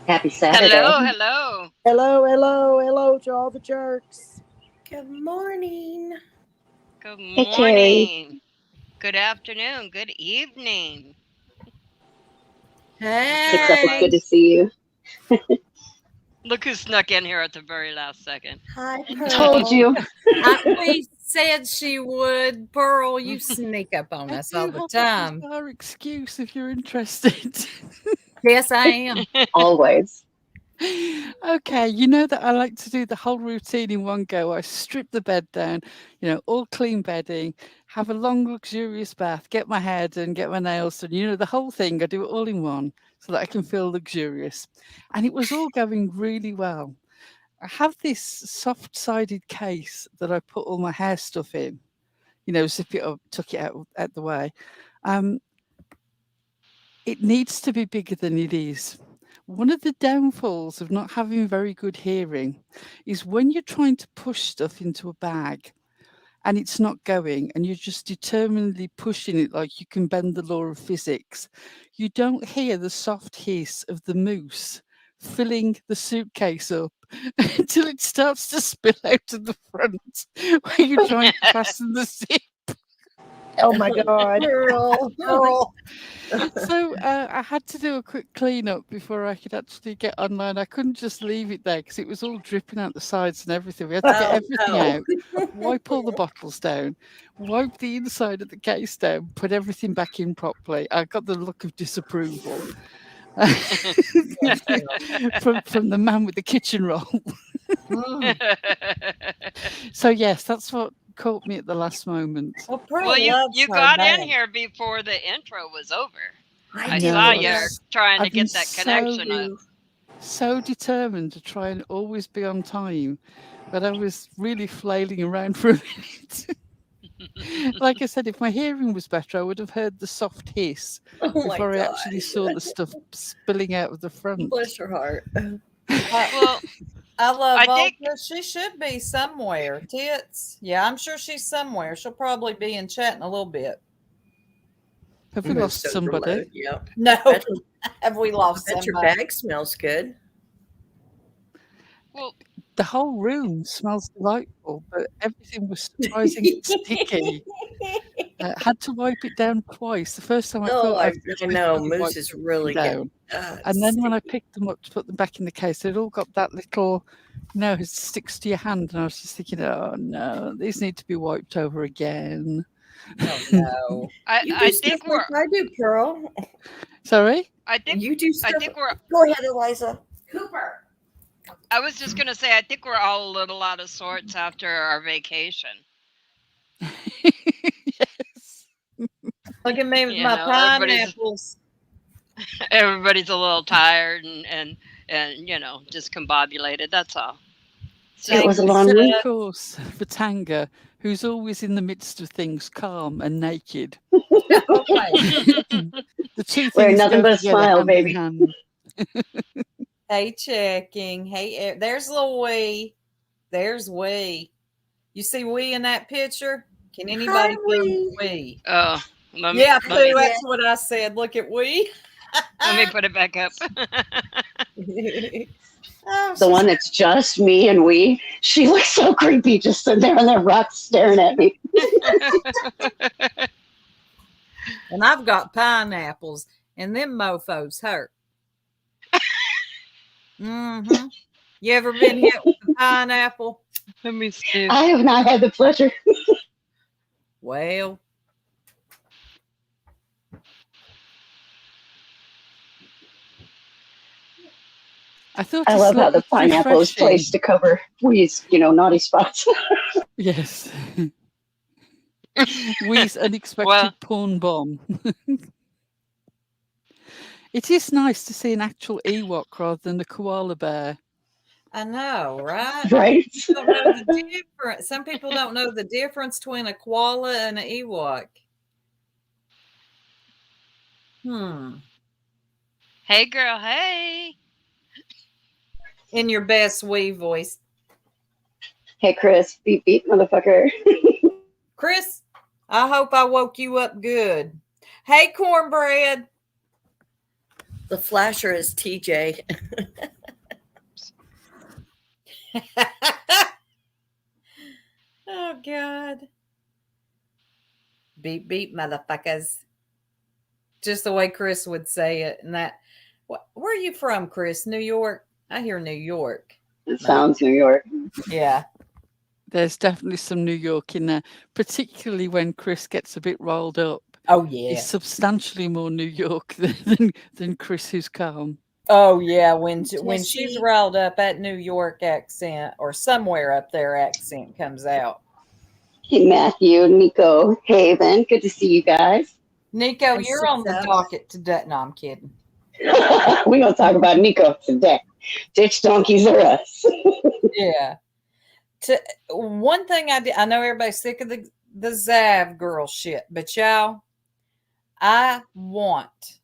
Happy Saturday. Hello to all the jerks. Good morning. Good Hey, Carrie. morning. Good afternoon. Good evening. Except it's Hey. good to see you. Look who snuck in here at the very last second. Hi, Pearl. Told you. We said she would. Pearl, you sneak up on us all the time. Our excuse if you're interested. Yes, I am. Always. Okay, you know that I like to do the whole routine in one go. I strip the bed down, all clean bedding, have a long, luxurious bath, get my hair done, get my nails done, the whole thing. I do it all in one so that I can feel luxurious. And it was all going really well. I have this soft-sided case that I put all my hair stuff in, zip it up, tuck it out the way. It needs to be bigger than it is. One of the downfalls of not having very good hearing is when you're trying to push stuff into a bag and it's not going and you're just determinedly pushing it like you can bend the law of physics, you don't hear the soft hiss of the mousse filling the suitcase up until it starts to spill out of the front where you're trying to fasten the zip. Oh my God. Pearl. So I had to do a quick clean-up before I could actually get online. I couldn't just leave it there because it was all dripping out the sides and everything. We had to get everything out, wipe all the bottles down, wipe the inside of the case down, put everything back in properly. I got the look of disapproval from the man with the kitchen roll. So yes, that's what caught me at the last moment. Well, you got in here before the intro was over. I saw you trying to get that connection up. So determined to try and always be on time, but I was really flailing around for a minute. Like I said, if my hearing was better, I would have heard the soft hiss before I actually saw the stuff spilling out of the front. Bless your heart. Well, I love Volta. She should be somewhere. Tits. Yeah, I'm sure she's somewhere. She'll probably be in chat in a little bit. Have we lost somebody? Yep. No. Have we lost somebody? Your bag smells good. Well, the whole room smells delightful, but everything was surprisingly sticky. Had to wipe it down twice. The first time I thought I know mousse is really down. And then when I picked them up to put them back in the case, they'd all got that little, it sticks to your hand. And I was just thinking, oh no, these need to be wiped over again. Oh no. I think we're. I do, Pearl. Sorry? I think you do. I think we're. Go ahead, Eliza. Cooper. I was just gonna say, I think we're all a little out of sorts after our vacation. Yes. Look at me with my pineapples. Everybody's a little tired and discombobulated. That's all. So it was a long week. Of course, for Tanga, who's always in the midst of things, calm and naked. Okay. The two We're things nothing go but a together smile, hand baby. in hand. Hey, checking. Hey, there's little Wee. There's Wee. You see Wee in that picture? Can anybody find Wee? Oh, let me, Yeah, let Sue, me, that's what I said. Look at Wee. let me put it back up. Oh, The one that's just me and we. She looks so creepy just sitting there on that rock staring at me. and I've got pineapples, and them mofos hurt. Mm-hmm. You ever been hit with a pineapple? Let me see. I have not had the pleasure. Well, I love how the pineapple is placed to cover Wee's, naughty spots. Yes. Wee's unexpected porn bomb. It is nice to see an actual Ewok rather than a koala bear. I know, right? Right? Don't know the difference. Some people don't know the difference between a koala and an Ewok. Hey, girl. Hey. In your best Wee voice. Hey, Kriss. Beep, beep, motherfucker. Kriss, I hope I woke you up good. Hey, cornbread. The flasher is TJ. Oh, God. Beep, beep, motherfuckers. Just the way Kriss would say it. And that, where are you from, Kriss? New York? I hear New York. It sounds New York. Yeah. There's definitely some New York in there, particularly when Kriss gets a bit rolled up. Oh, yeah. It's substantially more New York than Kriss, who's calm. Oh, yeah. When she's riled up, that New York accent or somewhere up there accent comes out. Hey, Matthew, Nico, Haven. Good to see you guys. Nico, you're on the docket today. No, I'm kidding. We're going to talk about Nico today. Ditch donkeys are us. Yeah. One thing I know everybody's sick of the Zav girl shit, but y'all, I want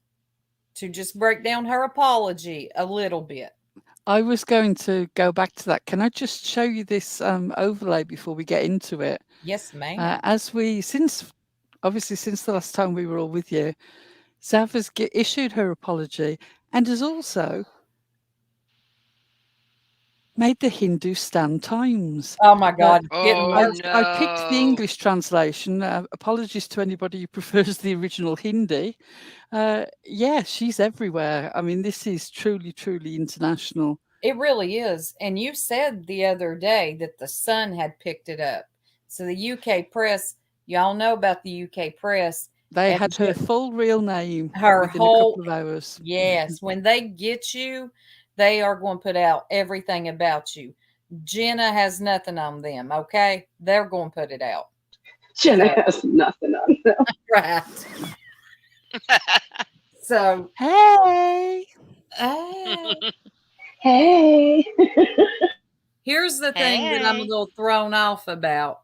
to just break down her apology a little bit. I was going to go back to that. Can I just show you this overlay before we get into it? Yes, ma'am. Since the last time we were all with you, Zav has issued her apology and has also made the Hindustan Times. Oh my God! I picked the English translation. Apologies to anybody who prefers the original Hindi. Yeah, she's everywhere. I mean, this is truly, truly international. It really is. And you said the other day that the Sun had picked it up. So the UK press, y'all know about the UK press. They had her full real name within a couple of hours. Yes. When they get you, they are going to put out everything about you. Jenna has nothing on them, okay? They're going to put it out. Jenna has nothing on them. Right. So, hey. Hey. Here's the thing that I'm a little thrown off about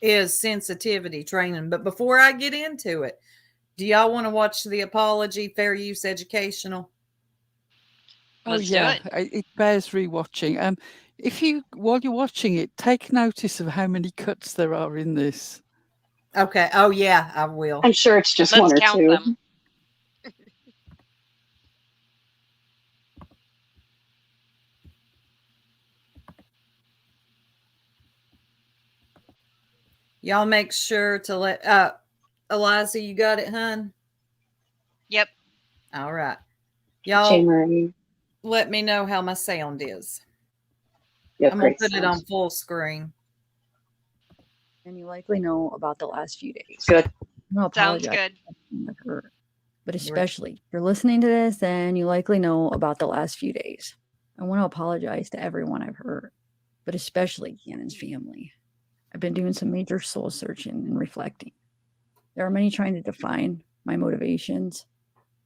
is sensitivity training. But before I get into it, do y'all want to watch the apology, Fair Use Educational? Let's do it. It bears rewatching. While you're watching it, take notice of how many cuts there are in this. Okay. Oh yeah, I will. I'm sure it's just one or two. Them. Y'all make sure to let Eliza, you got it, hun? Yep. All right. Y'all let me know how my sound is. Yep, I'm going to put it on full screen. And you likely know about the last few days. Good. Sounds good. But especially if you're listening to this, then you likely know about the last few days. I want to apologize to everyone I've hurt, but especially Cannon's family. I've been doing some major soul searching and reflecting. There are many trying to define my motivations.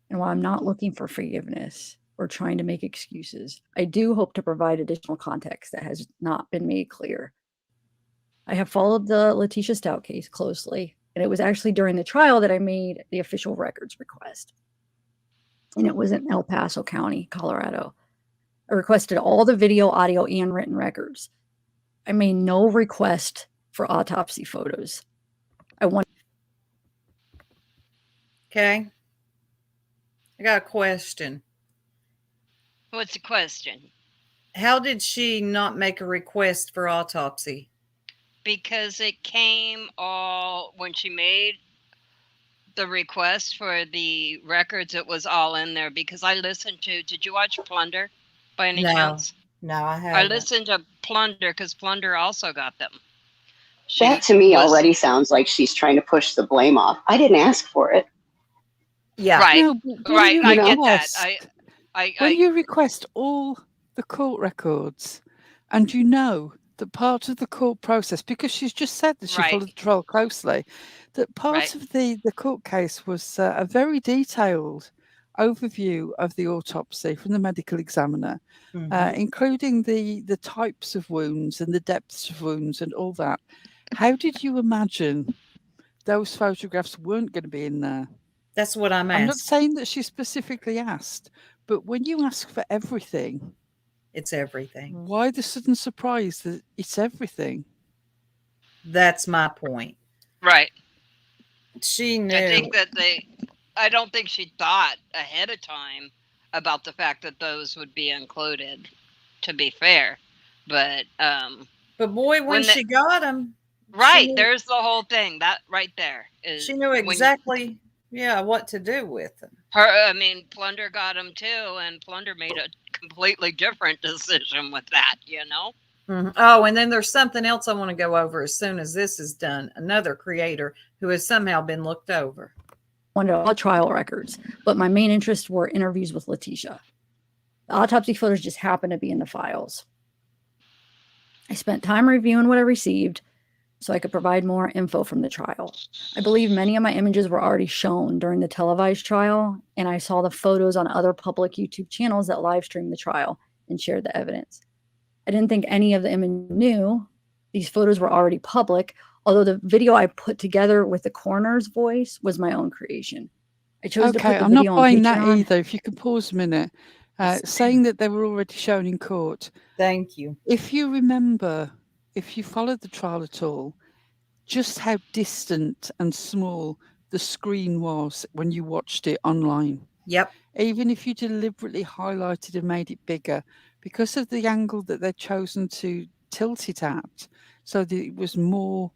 And while I'm not looking for forgiveness or trying to make excuses, I do hope to provide additional context that has not been made clear. I have followed the Letitia Stout case closely, and it was actually during the trial that I made the official records request. And it was in El Paso County, Colorado. I requested all the video, audio, and written records. I made no request for autopsy photos. Okay. I got a question. What's the question? How did she not make a request for autopsy? Because it came all when she made the request for the records, it was all in there because I listened to, did you watch Plunder by any chance? No, I I haven't. listened to Plunder because Plunder also got them. That to me already sounds like she's trying to push the blame off. I didn't ask for it. Yeah. Right. No, Right. I get that. When you request all the court records and you know that part of the court process, because she's just said that she followed the trial closely, that part of the court case was a very detailed overview of the autopsy from the medical examiner, including the types of wounds and the depths of wounds and all that. How did you imagine those photographs weren't going to be in there? That's what I'm asking. I'm not saying that she specifically asked, but when you ask for everything, it's everything. Why the sudden surprise that it's everything? That's my point. Right. She knew. I think that I don't think she thought ahead of time about the fact that those would be included, to be fair. But boy, when she got them. Right. There's the whole thing. That right there is. She knew exactly, what to do with them. Plunder got them too, and Plunder made a completely different decision with that, Oh, and then there's something else I want to go over as soon as this is done. Another creator who has somehow been looked over. Wanted all trial records, but my main interests were interviews with Letitia. The autopsy photos just happened to be in the files. I spent time reviewing what I received so I could provide more info from the trial. I believe many of my images were already shown during the televised trial, and I saw the photos on other public YouTube channels that live streamed the trial and shared the evidence. I didn't think any of the images knew these photos were already public, although the video I put together with the coroner's voice was my own creation. I chose to put the I'm not video buying on Patreon. that either. If you could pause a minute, saying that they were already shown in court. Thank you. If you remember, if you followed the trial at all, just how distant and small the screen was when you watched it online. Yep. Even if you deliberately highlighted and made it bigger, because of the angle that they'd chosen to tilt it at, so that it was more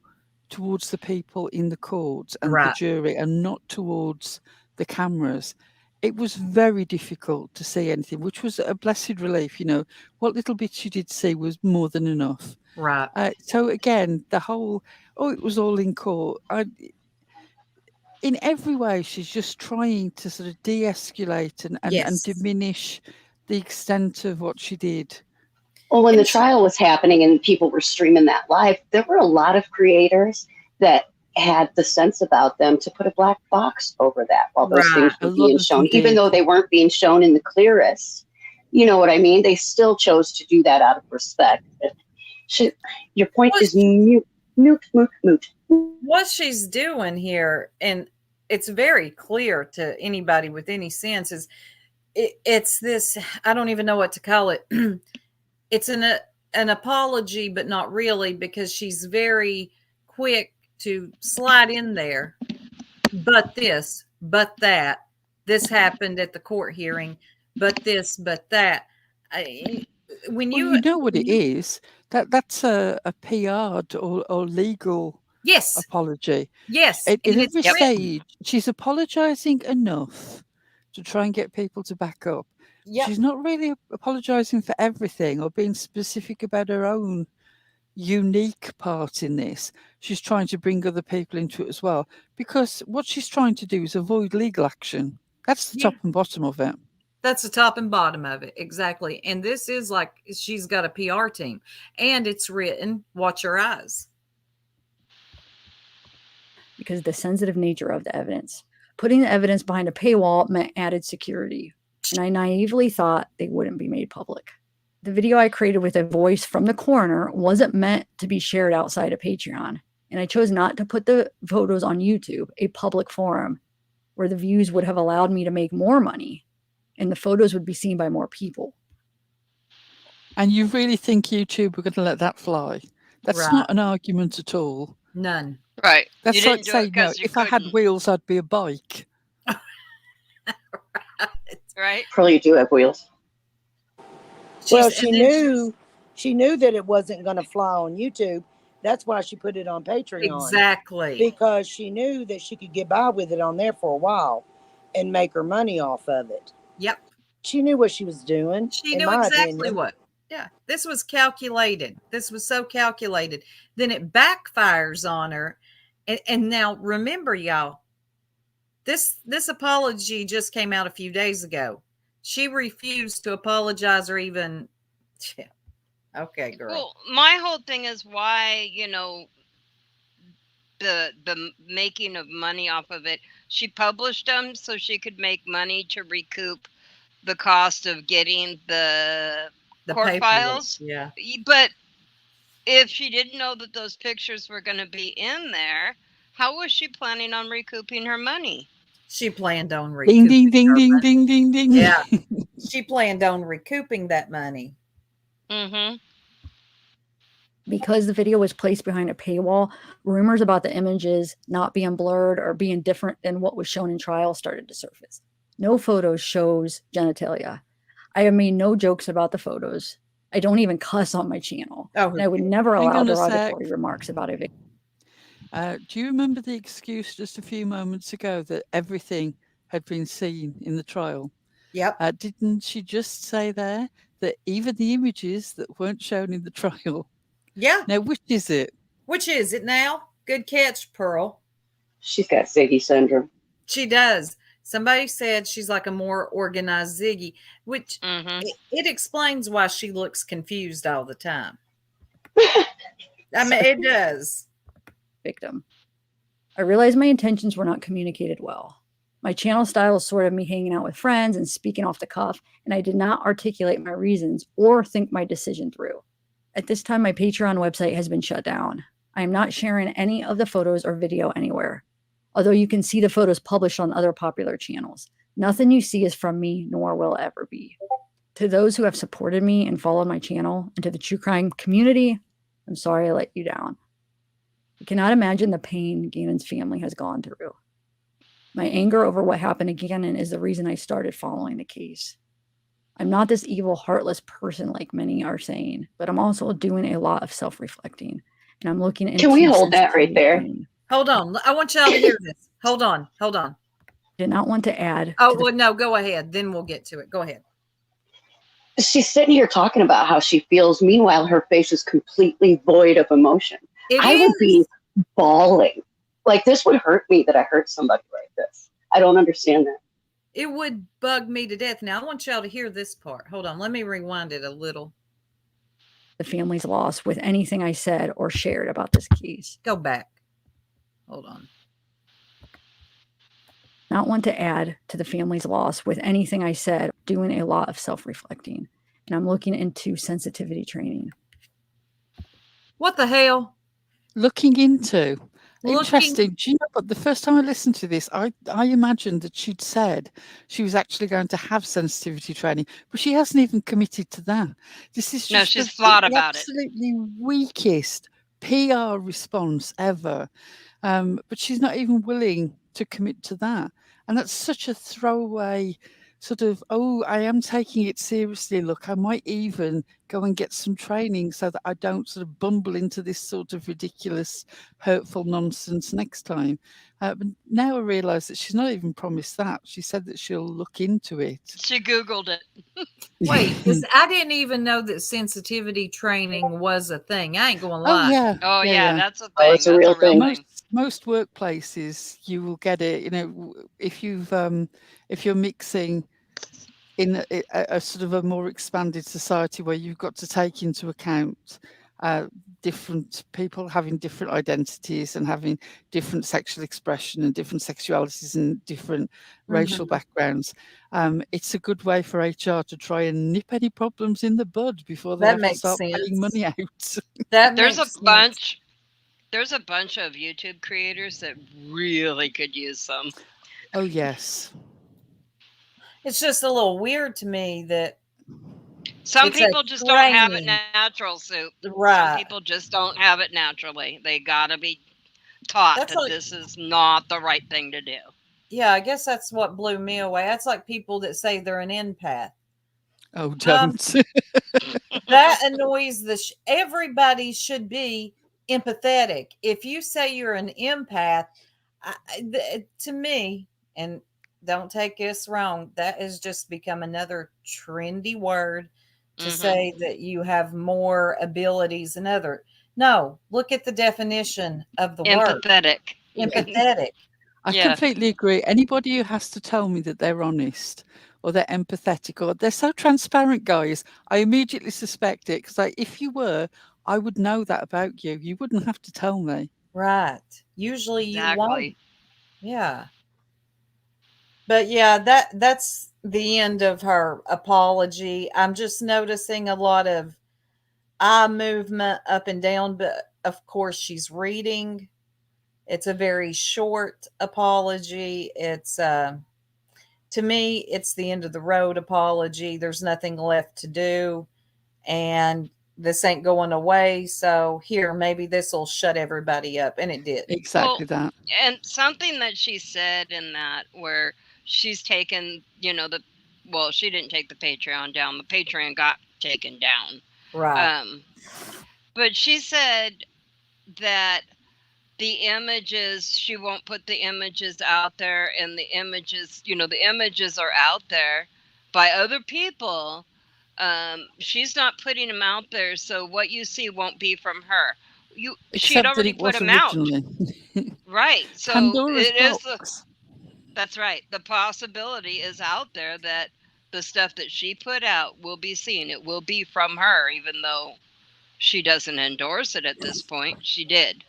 towards the people in the court and the jury and not towards the cameras, it was very difficult to see anything, which was a blessed relief. What little bits you did see was more than enough. Right. So again, the whole, it was all in court. In every way, she's just trying to sort of de-escalate and diminish the extent of what she did. Well, when the trial was happening and people were streaming that live, there were a lot of creators that had the sense about them to put a black box over that while those things were being shown, even though they weren't being shown in the clearest. You know what I mean? They still chose to do that out of respect. Your point is moot. What she's doing here, and it's very clear to anybody with any sense, is it's this, I don't even know what to call it. It's an apology, but not really, because she's very quick to slide in there. But this, but that, this happened at the court hearing, but this, but that. You know what it is, that's a PR'd or legal apology. Yes. At every stage, she's apologizing enough to try and get people to back up. Yep. She's not really apologizing for everything or being specific about her own unique part in this. She's trying to bring other people into it as well, because what she's trying to do is avoid legal action. That's the top and bottom of it. That's the top and bottom of it. Exactly. And this is like, she's got a PR team, and it's written, watch your eyes. Because of the sensitive nature of the evidence. Putting the evidence behind a paywall meant added security. And I naively thought they wouldn't be made public. The video I created with a voice from the coroner wasn't meant to be shared outside of Patreon. And I chose not to put the photos on YouTube, a public forum, where the views would have allowed me to make more money and the photos would be seen by more people. And you really think YouTube were going to let that fly? That's Right. not an argument at all. None. Right. That's You like didn't do it saying, no, 'cause you if I had couldn't. wheels, I'd be a bike. Right. Probably do have wheels. Well, She's- and then she knew that it wasn't going to fly on YouTube. That's why she put it on Patreon. Exactly. Because she knew that she could get by with it on there for a while and make her money off of it. Yep. She knew what she was doing. She in knew my exactly opinion. what. Yeah. This was calculated. This was so calculated. Then it backfires on her. And now remember, y'all, this apology just came out a few days ago. She refused to apologize or even. Yeah. Okay, girl. Well, my whole thing is why, the making of money off of it. She published them so she could make money to recoup the cost of getting the court paperwork, files. Yeah. But if she didn't know that those pictures were going to be in there, how was she planning on recouping her money? She planned on Ding, recouping. ding, ding, her ding, money. ding, ding, ding. Yeah. She planned on recouping that money. Mm-hmm. Because the video was placed behind a paywall, rumors about the images not being blurred or being different than what was shown in trial started to surface. No photos shows genitalia. I have made no jokes about the photos. I don't even cuss on my channel. Oh, And I would never Hang allow on a sec. derogatory remarks about a victim. Do you remember the excuse just a few moments ago that everything had been seen in the trial? Yep. Didn't she just say there that even the images that weren't shown in the trial? Yeah. Now, which is it? Which is it now? Good catch, Pearl. She's got Ziggy syndrome. She does. Somebody said she's like a more organized Ziggy, which Mm-hmm. it explains why she looks confused all the time. I mean, it does. Victim. I realized my intentions were not communicated well. My channel style is sort of me hanging out with friends and speaking off the cuff, and I did not articulate my reasons or think my decision through. At this time, my Patreon website has been shut down. I am not sharing any of the photos or video anywhere, although you can see the photos published on other popular channels. Nothing you see is from me, nor will ever be. To those who have supported me and followed my channel, and to the true crime community, I'm sorry I let you down. I cannot imagine the pain Gannon's family has gone through. My anger over what happened to Gannon is the reason I started following the case. I'm not this evil, heartless person like many are saying, but I'm also doing a lot of self-reflecting. And I'm looking into— Can we hold that right there? training. Hold on. I want y'all to hear this. Hold on. I did not want to add— Oh, well, no, go ahead. Then we'll get to it. Go ahead. She's sitting here talking about how she feels. Meanwhile, her face is completely void of emotion. I would be bawling. Like, this would hurt me that I hurt somebody like this. I don't understand that. It would bug me to death. Now, I want y'all to hear this part. Hold on. Let me rewind it a little. the family's loss with anything I said or shared about this case. Go back. Hold on. Not want to add to the family's loss with anything I said, doing a lot of self-reflecting. And I'm looking into sensitivity training. What the hell? Looking into. Looking- Interesting. Do you know what? The first time I listened to this, I imagined that she'd said she was actually going to have sensitivity training, but she hasn't even committed to that. This is just No, she's thought about it. absolutely weakest PR response ever. But she's not even willing to commit to that. And that's such a throwaway sort of, oh, I am taking it seriously. Look, I might even go and get some training so that I don't sort of bumble into this sort of ridiculous, hurtful nonsense next time. But now I realise that she's not even promised that. She said that she'll look into it. She Googled it. Wait, 'cause I didn't even know that sensitivity training was a thing. I ain't going to lie. Oh, yeah. Oh, yeah, that's a thing. Oh, it's a That's real thing. Most workplaces, you will get it. You know, if you're mixing in a sort of a more expanded society where you've got to take into account different people having different identities and having different sexual expression and different sexualities and different racial backgrounds. It's a good way for HR to try and nip any problems in the bud before they That have to makes start paying sense. money out. That There's a makes sense. bunch. There's a bunch of YouTube creators that really could use some. Oh, yes. It's just a little weird to me that Some it's a people just don't have it training. natural, Soup. Some Right. people just don't have it naturally. They gotta be taught That's that like, this is not the right thing to do. yeah, I guess that's what blew me away. That's like people that say they're an empath. Oh, don't. That annoys everybody should be empathetic. If you say you're an empath, to me, and don't take this wrong, that has just become another trendy word to say that you have more abilities than other. No, look at the definition of the word. Empathetic. Empathetic. I Yeah. completely agree. Anybody who has to tell me that they're honest or they're empathetic or they're so transparent, guys, I immediately suspect it because if you were, I would know that about you. You wouldn't have to tell me. Right. Usually you won't. Exactly. Yeah. But yeah, that's the end of her apology. I'm just noticing a lot of eye movement up and down, but of course she's reading. It's a very short apology. It's to me, it's the end of the road apology. There's nothing left to do, and this ain't going away. So here, maybe this will shut everybody up, and it did. Exactly that. And something that she said in that where she's taken, well, she didn't take the Patreon down. The Patreon got taken down. Right. But she said that the images, she won't put the images out there, and the images, the images are out there by other people. She's not putting them out there, so what you see won't be from her. She'd Except that already it put was them out. originally. Right. So Pandora's it is box. that's right. The possibility is out there that the stuff that she put out will be seen. It will be from her, even though she doesn't endorse it at this point. She did.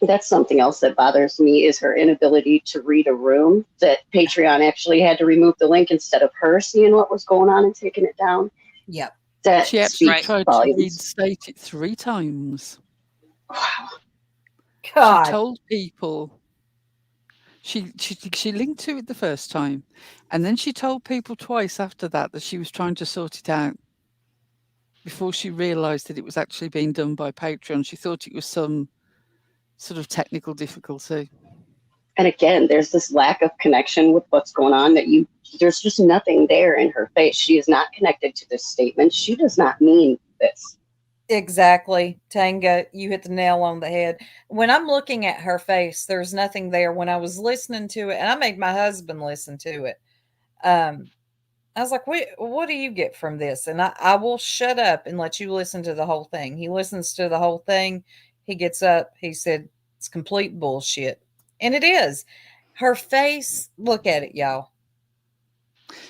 That's something else that bothers me is her inability to read a room, that Patreon actually had to remove the link instead of her seeing what was going on and taking it down. Yep. That She actually speaks tried volumes. to reinstate it 3 times. Wow. God. She told people she linked to it the first time, and then she told people twice after that she was trying to sort it out before she realized that it was actually being done by Patreon. She thought it was some sort of technical difficulty. And again, there's this lack of connection with what's going on that there's just nothing there in her face. She is not connected to this statement. She does not mean this. Exactly. Tanga, you hit the nail on the head. When I'm looking at her face, there's nothing there. When I was listening to it, and I made my husband listen to it, I was like, what do you get from this? And I will shut up and let you listen to the whole thing. He listens to the whole thing. He gets up. He said, it's complete bullshit. And it is. Her face, look at it, y'all.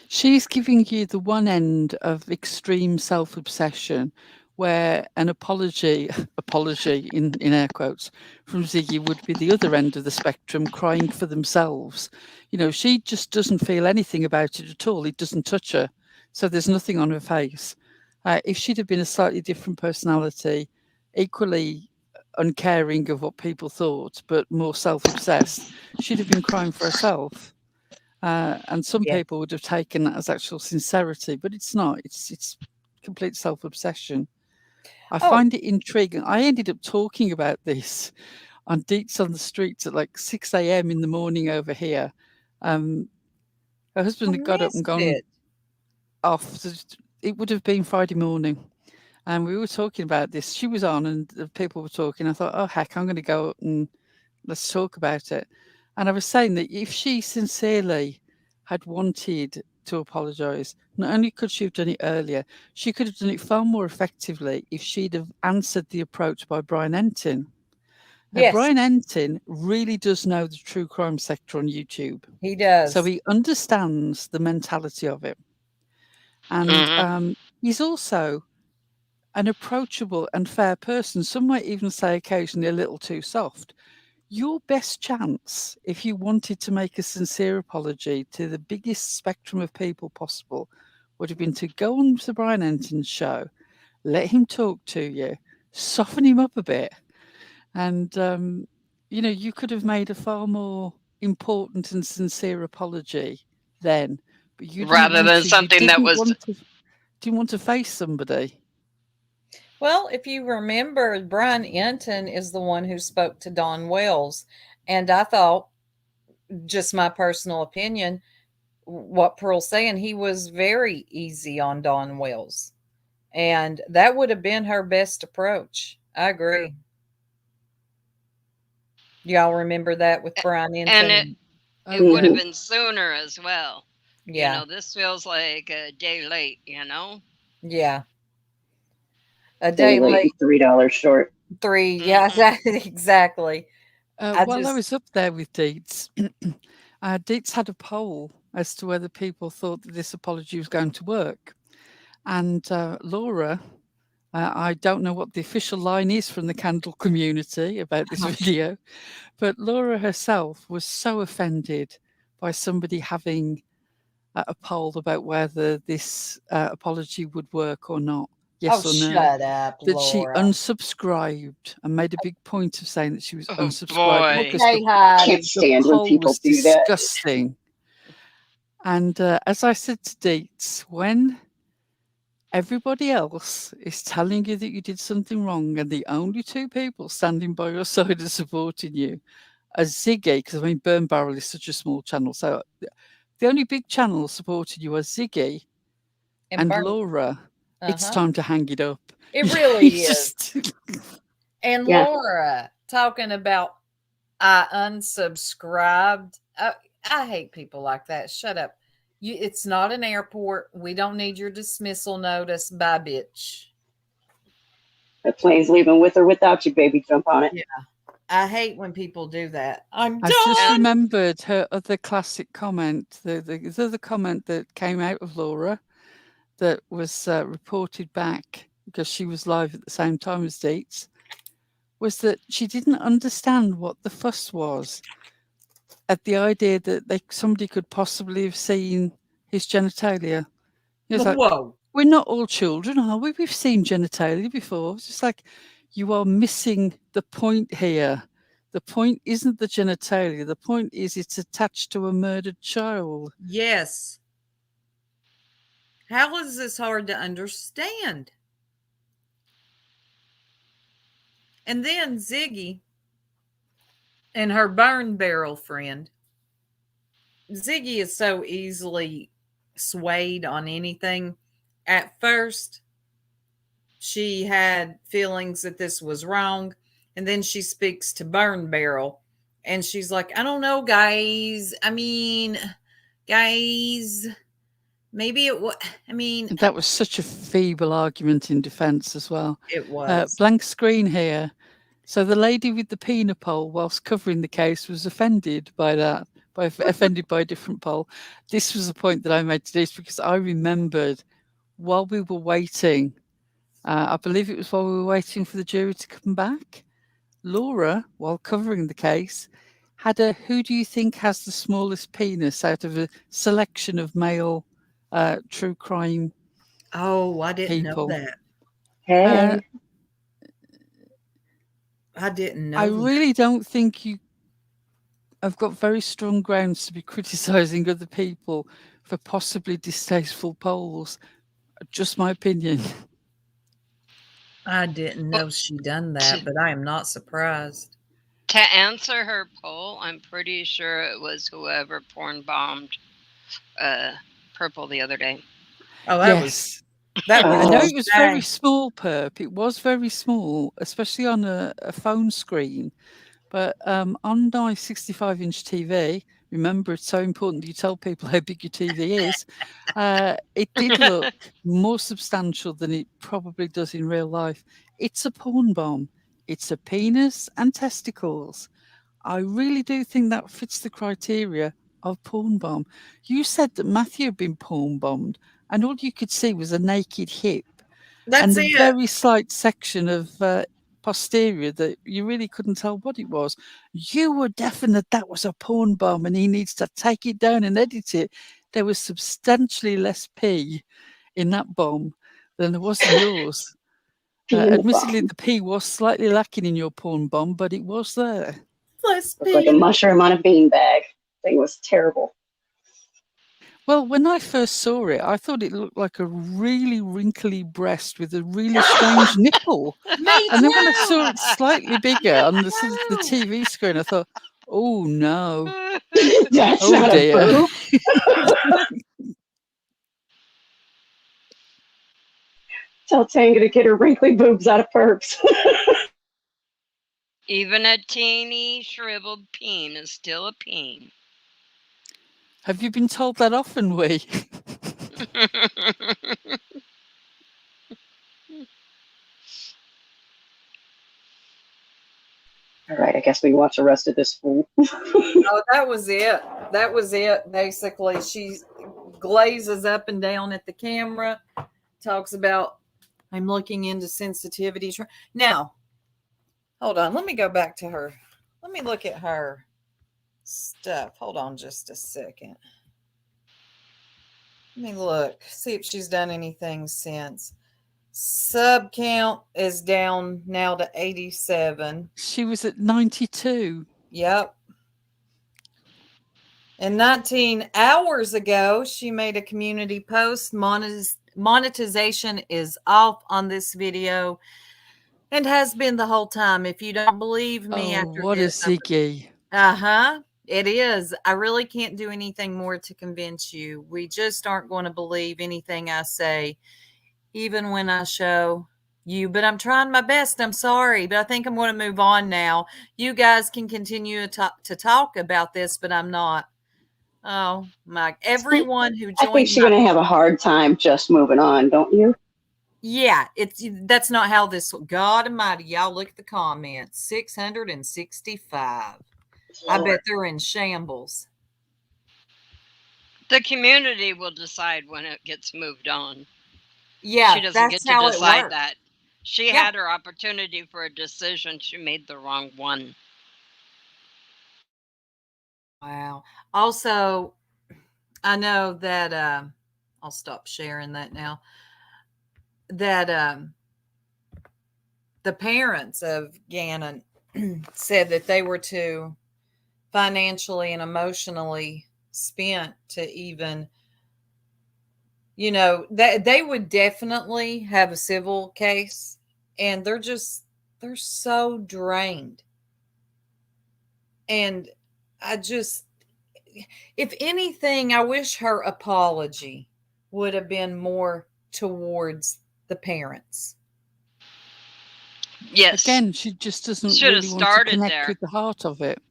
She's giving you the one end of extreme self-obsession where an apology in air quotes from Ziggy would be the other end of the spectrum, crying for themselves. She just doesn't feel anything about it at all. It doesn't touch her. So there's nothing on her face. If she'd have been a slightly different personality, equally uncaring of what people thought, but more self-obsessed, she'd have been crying for herself. And some people would have taken that as actual sincerity, but it's not. It's complete self-obsession. I find it intriguing. I ended up talking about this on Deets on the Streets at like 6 a.m. in the morning over here. Her husband had got up and gone off. It would have been Friday morning. And we were talking about this. She was on and the people were talking. I thought, oh, heck, I'm going to go up and let's talk about it. And I was saying that if she sincerely had wanted to apologise, not only could she have done it earlier, she could have done it far more effectively if she'd have answered the approach by Brian Entin. Now, Brian Entin really does know the true crime sector on YouTube. He does. So he understands the mentality of it. And he's also an approachable and fair person. Some might even say occasionally a little too soft. Your best chance, if you wanted to make a sincere apology to the biggest spectrum of people possible, would have been to go on to Brian Enton's show, let him talk to you, soften him up a bit, and you could have made a far more important and sincere apology then. But you didn't Rather want than to. something that was Didn't want to face somebody. Well, if you remember, Brian Enton is the one who spoke to Don Wells. And I thought, just my personal opinion, what Pearl's saying, he was very easy on Don Wells. And that would have been her best approach. I agree. Y'all remember that with Brian Enton? And it would have been sooner as well. Yeah. This feels like a day late, Yeah. A day late. $3 short. Yeah, exactly. While I was up there with Dietz, Dietz had a poll as to whether people thought that this apology was going to work. And Laura, I don't know what the official line is from the candle community about this video, but Laura herself was so offended by somebody having a poll about whether this apology would work or not. Yes or no? Shut up, that Laura. she unsubscribed and made a big point of saying that she was Boy. unsubscribed. Can't stand when people do that. Disgusting. And as I said to Dietz, when everybody else is telling you that you did something wrong and the only two people standing by your side and supporting you are Ziggy, because Burn Barrel is such a small channel, so the only big channels supporting you are Ziggy and Laura. It's time to hang it up. It really is. And Laura talking about I unsubscribed. I hate people like that. Shut up. It's not an airport. We don't need your dismissal notice. Bye, bitch. The plane's leaving with or without you, baby. Jump on it. Yeah. I hate when people do that. I've just remembered her other classic comment, the other comment that came out of Laura that was reported back because she was live at the same time as Dietz, was that she didn't understand what the fuss was at the idea that somebody could possibly have seen his genitalia. It's like, whoa. We're not all children, are we? We've seen genitalia before. It's just like, you are missing the point here. The point isn't the genitalia. The point is it's attached to a murdered child. Yes. How is this hard to understand? And then Ziggy and her burn barrel friend. Ziggy is so easily swayed on anything. At first, she had feelings that this was wrong. And then she speaks to Burn Barrel. And she's like, I don't know, guys. Guys, maybe it was. That was such a feeble argument in defense as well. It was. Blank screen here. So the lady with the peanut poll, whilst covering the case, was offended by that. Offended by a different poll. This was a point that I made today because I remembered while we were waiting, I believe it was while we were waiting for the jury to come back, Laura, while covering the case, had a who do you think has the smallest penis out of a selection of male true crime I didn't people. know that. Hey. I didn't know I really don't think I've got very strong grounds to be criticising other people for possibly distasteful polls. Just my opinion. I didn't know she done that, but I am not surprised. To answer her poll, I'm pretty sure it was whoever porn bombed Purple the other day. Oh, that was. I know it was very small, Perp. It was very small, especially on a phone screen. But on my 65-inch TV, remember, it's so important that you tell people how big your TV is. It did look more substantial than it probably does in real life. It's a porn bomb. It's a penis and testicles. I really do think that fits the criteria of porn bomb. You said that Matthew had been porn bombed, and all you could see was a naked hip. That's the it. very slight section of posterior that you really couldn't tell what it was. You were definite that was a porn bomb and he needs to take it down and edit it. There was substantially less P in that bomb than there was in yours. Admittedly, the P was slightly lacking in your porn bomb, but it was there. Less Looked like a mushroom on a beanbag. Thing was terrible. Well, when I first saw it, I thought it looked like a really wrinkly breast with a really strange nipple. Me And then when I too. saw it slightly bigger on the sort of the TV screen, I thought, oh no, That's oh not dear. a boob. Tell Tanga to get her wrinkly boobs out of Perks. Even a teeny shriveled peen is still a peen. Have you been told that often, Wee? All right, I guess we can watch the rest of this fool. Oh, that was it. That was it. Basically, she glazes up and down at the camera, talks about, I'm looking into sensitivities. Now, hold on. Let me go back to her. Let me look at her stuff. Hold on just a second. Let me look, see if she's done anything since. Sub count is down now to 87. She was at 92. Yep. And 19 hours ago, she made a community post. Monetization is off on this video and has been the whole time. If you don't believe me, Oh, after what a this, ziggy. it is. I really can't do anything more to convince you. We just aren't going to believe anything I say, even when I show you. But I'm trying my best. I'm sorry, but I think I'm going to move on now. You guys can continue to talk about this, but I'm not. Oh my! Everyone who joined. I think she's going to have a hard time just moving on, don't you? Yeah, that's not how this. God Almighty, y'all look at the comments. 665. I bet they're in shambles. The community will decide when it gets moved on. Yeah, she doesn't get to how decide that. She Yeah. had her opportunity for a decision. She made the wrong one. Wow. Also, I know that I'll stop sharing that now. That the parents of Gannon said that they were too financially and emotionally spent to even, that they would definitely have a civil case, and they're so drained. And if anything, I wish her apology would have been more towards the parents. Yes. Again, she just doesn't Should have really want to started connect there. with the heart of it.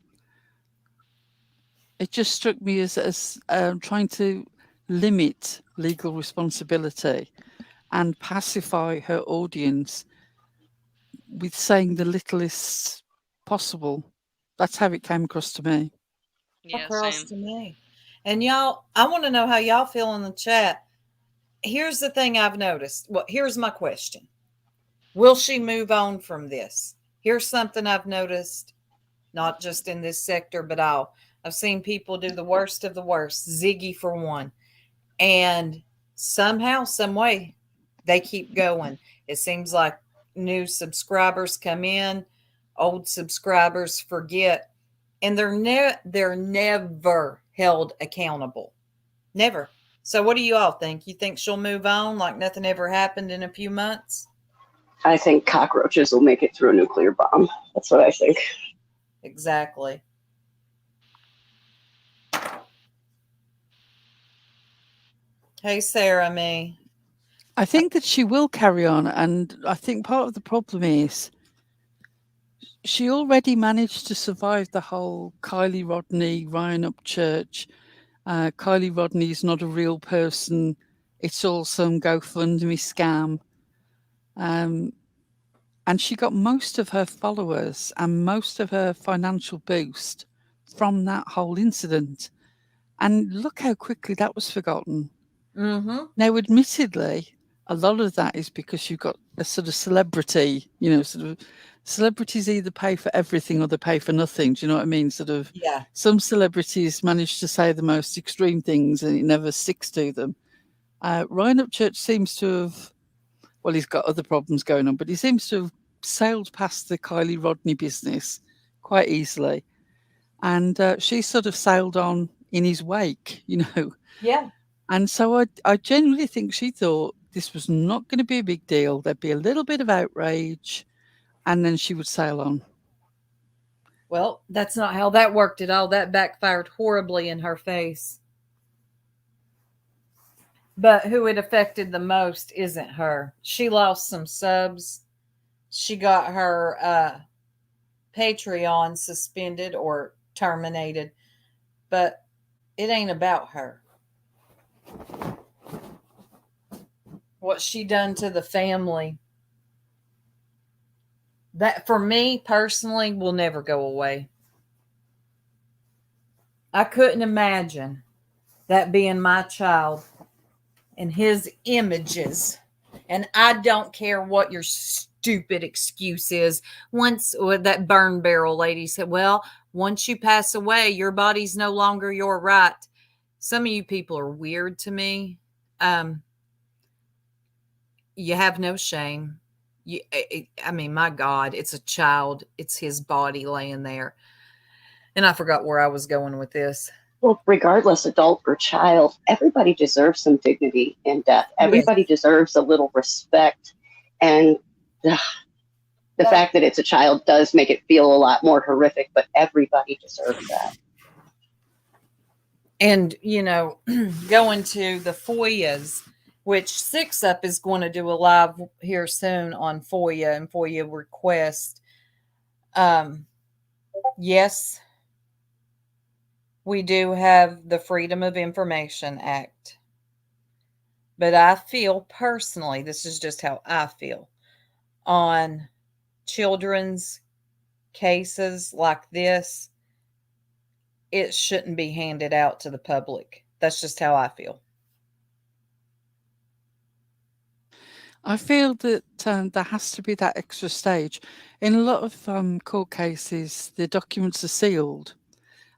It just struck me as trying to limit legal responsibility and pacify her audience with saying the littlest possible. That's how it came across to me. Yeah, Across same. to me. And y'all, I want to know how y'all feel in the chat. Here's the thing I've noticed. Well, here's my question. Will she move on from this? Here's something I've noticed, not just in this sector, but I've seen people do the worst of the worst, Ziggy for one. And somehow, some way, they keep going. It seems like new subscribers come in, old subscribers forget, and they're never held accountable. Never. So what do you all think? You think she'll move on like nothing ever happened in a few months? I think cockroaches will make it through a nuclear bomb. That's what I think. Exactly. Hey, Sarah, me. I think that she will carry on, and I think part of the problem is she already managed to survive the whole Kylie Rodney, Ryan Upchurch. Kylie Rodney is not a real person. It's all some GoFundMe scam. And she got most of her followers and most of her financial boost from that whole incident. And look how quickly that was forgotten. Mm-hmm. Now, admittedly, a lot of that is because you've got a sort of celebrity, sort of celebrities either pay for everything or they pay for nothing. Do you know what I mean? Sort of Yeah. some celebrities manage to say the most extreme things and it never sticks to them. Ryan Upchurch seems to have, well, he's got other problems going on, but he seems to have sailed past the Kylie Rodney business quite easily. And she sort of sailed on in his wake, Yeah. And so I genuinely think she thought this was not going to be a big deal. There'd be a little bit of outrage, and then she would sail on. Well, that's not how that worked at all. That backfired horribly in her face. But who it affected the most isn't her. She lost some subs. She got her Patreon suspended or terminated. But it ain't about her. What she done to the family, that for me personally will never go away. I couldn't imagine that being my child and his images. And I don't care what your stupid excuse is. Once that burn barrel lady said, well, once you pass away, your body's no longer your right. Some of you people are weird to me. You have no shame. I mean, my God, it's a child. It's his body laying there. And I forgot where I was going with this. Well, regardless, adult or child, everybody deserves some dignity in death. Everybody deserves a little respect. And the fact that it's a child does make it feel a lot more horrific, but everybody deserves that. And, going to the FOIAs, which Six Up is going to do a live here soon on FOIA and FOIA request. Yes, we do have the Freedom of Information Act. But I feel personally, this is just how I feel, on children's cases like this, it shouldn't be handed out to the public. That's just how I feel. I feel that there has to be that extra stage. In a lot of court cases, the documents are sealed.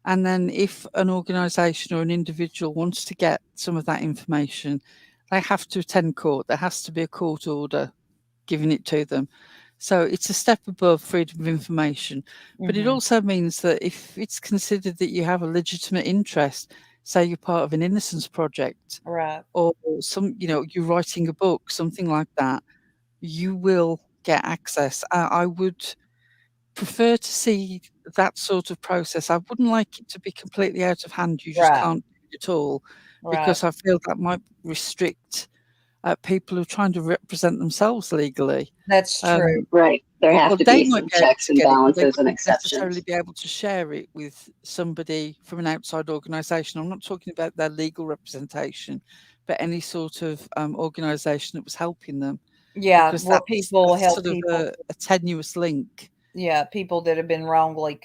And then if an organisation or an individual wants to get some of that information, they have to attend court. There has to be a court order giving it to them. So it's a step above freedom of information. But it also means that if it's considered that you have a legitimate interest, say you're part of an innocence project, right, or some, you're writing a book, something like that, you will get access. I would prefer to see that sort of process. I wouldn't like it to be completely out of hand. You just can't do it at all, because I feel that might restrict people who are trying to represent themselves legally. That's true. Right. There have to be some checks and balances and exceptions. They wouldn't necessarily be able to share it with somebody from an outside organisation. I'm not talking about their legal representation, but any sort of organisation that was helping them. Yeah, because where people help sort of people. a tenuous link. Yeah, people that have been wrongly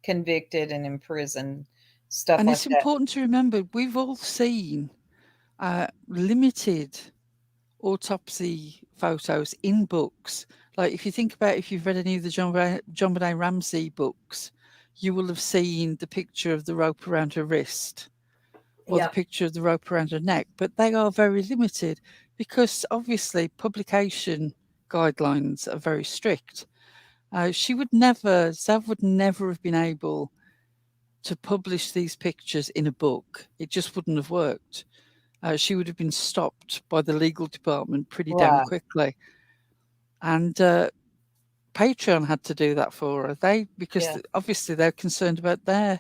convicted and imprisoned, stuff And like it's that. important to remember, we've all seen limited autopsy photos in books. Like if you think about, if you've read any of the John Benet Ramsey books, you will have seen the picture of the rope around her wrist or the picture of the rope around her neck, but they are very limited because obviously publication guidelines are very strict. Zev would never have been able to publish these pictures in a book. It just wouldn't have worked. She would have been stopped by the legal department pretty damn quickly. And Patreon had to do that for her. Because obviously they're concerned about their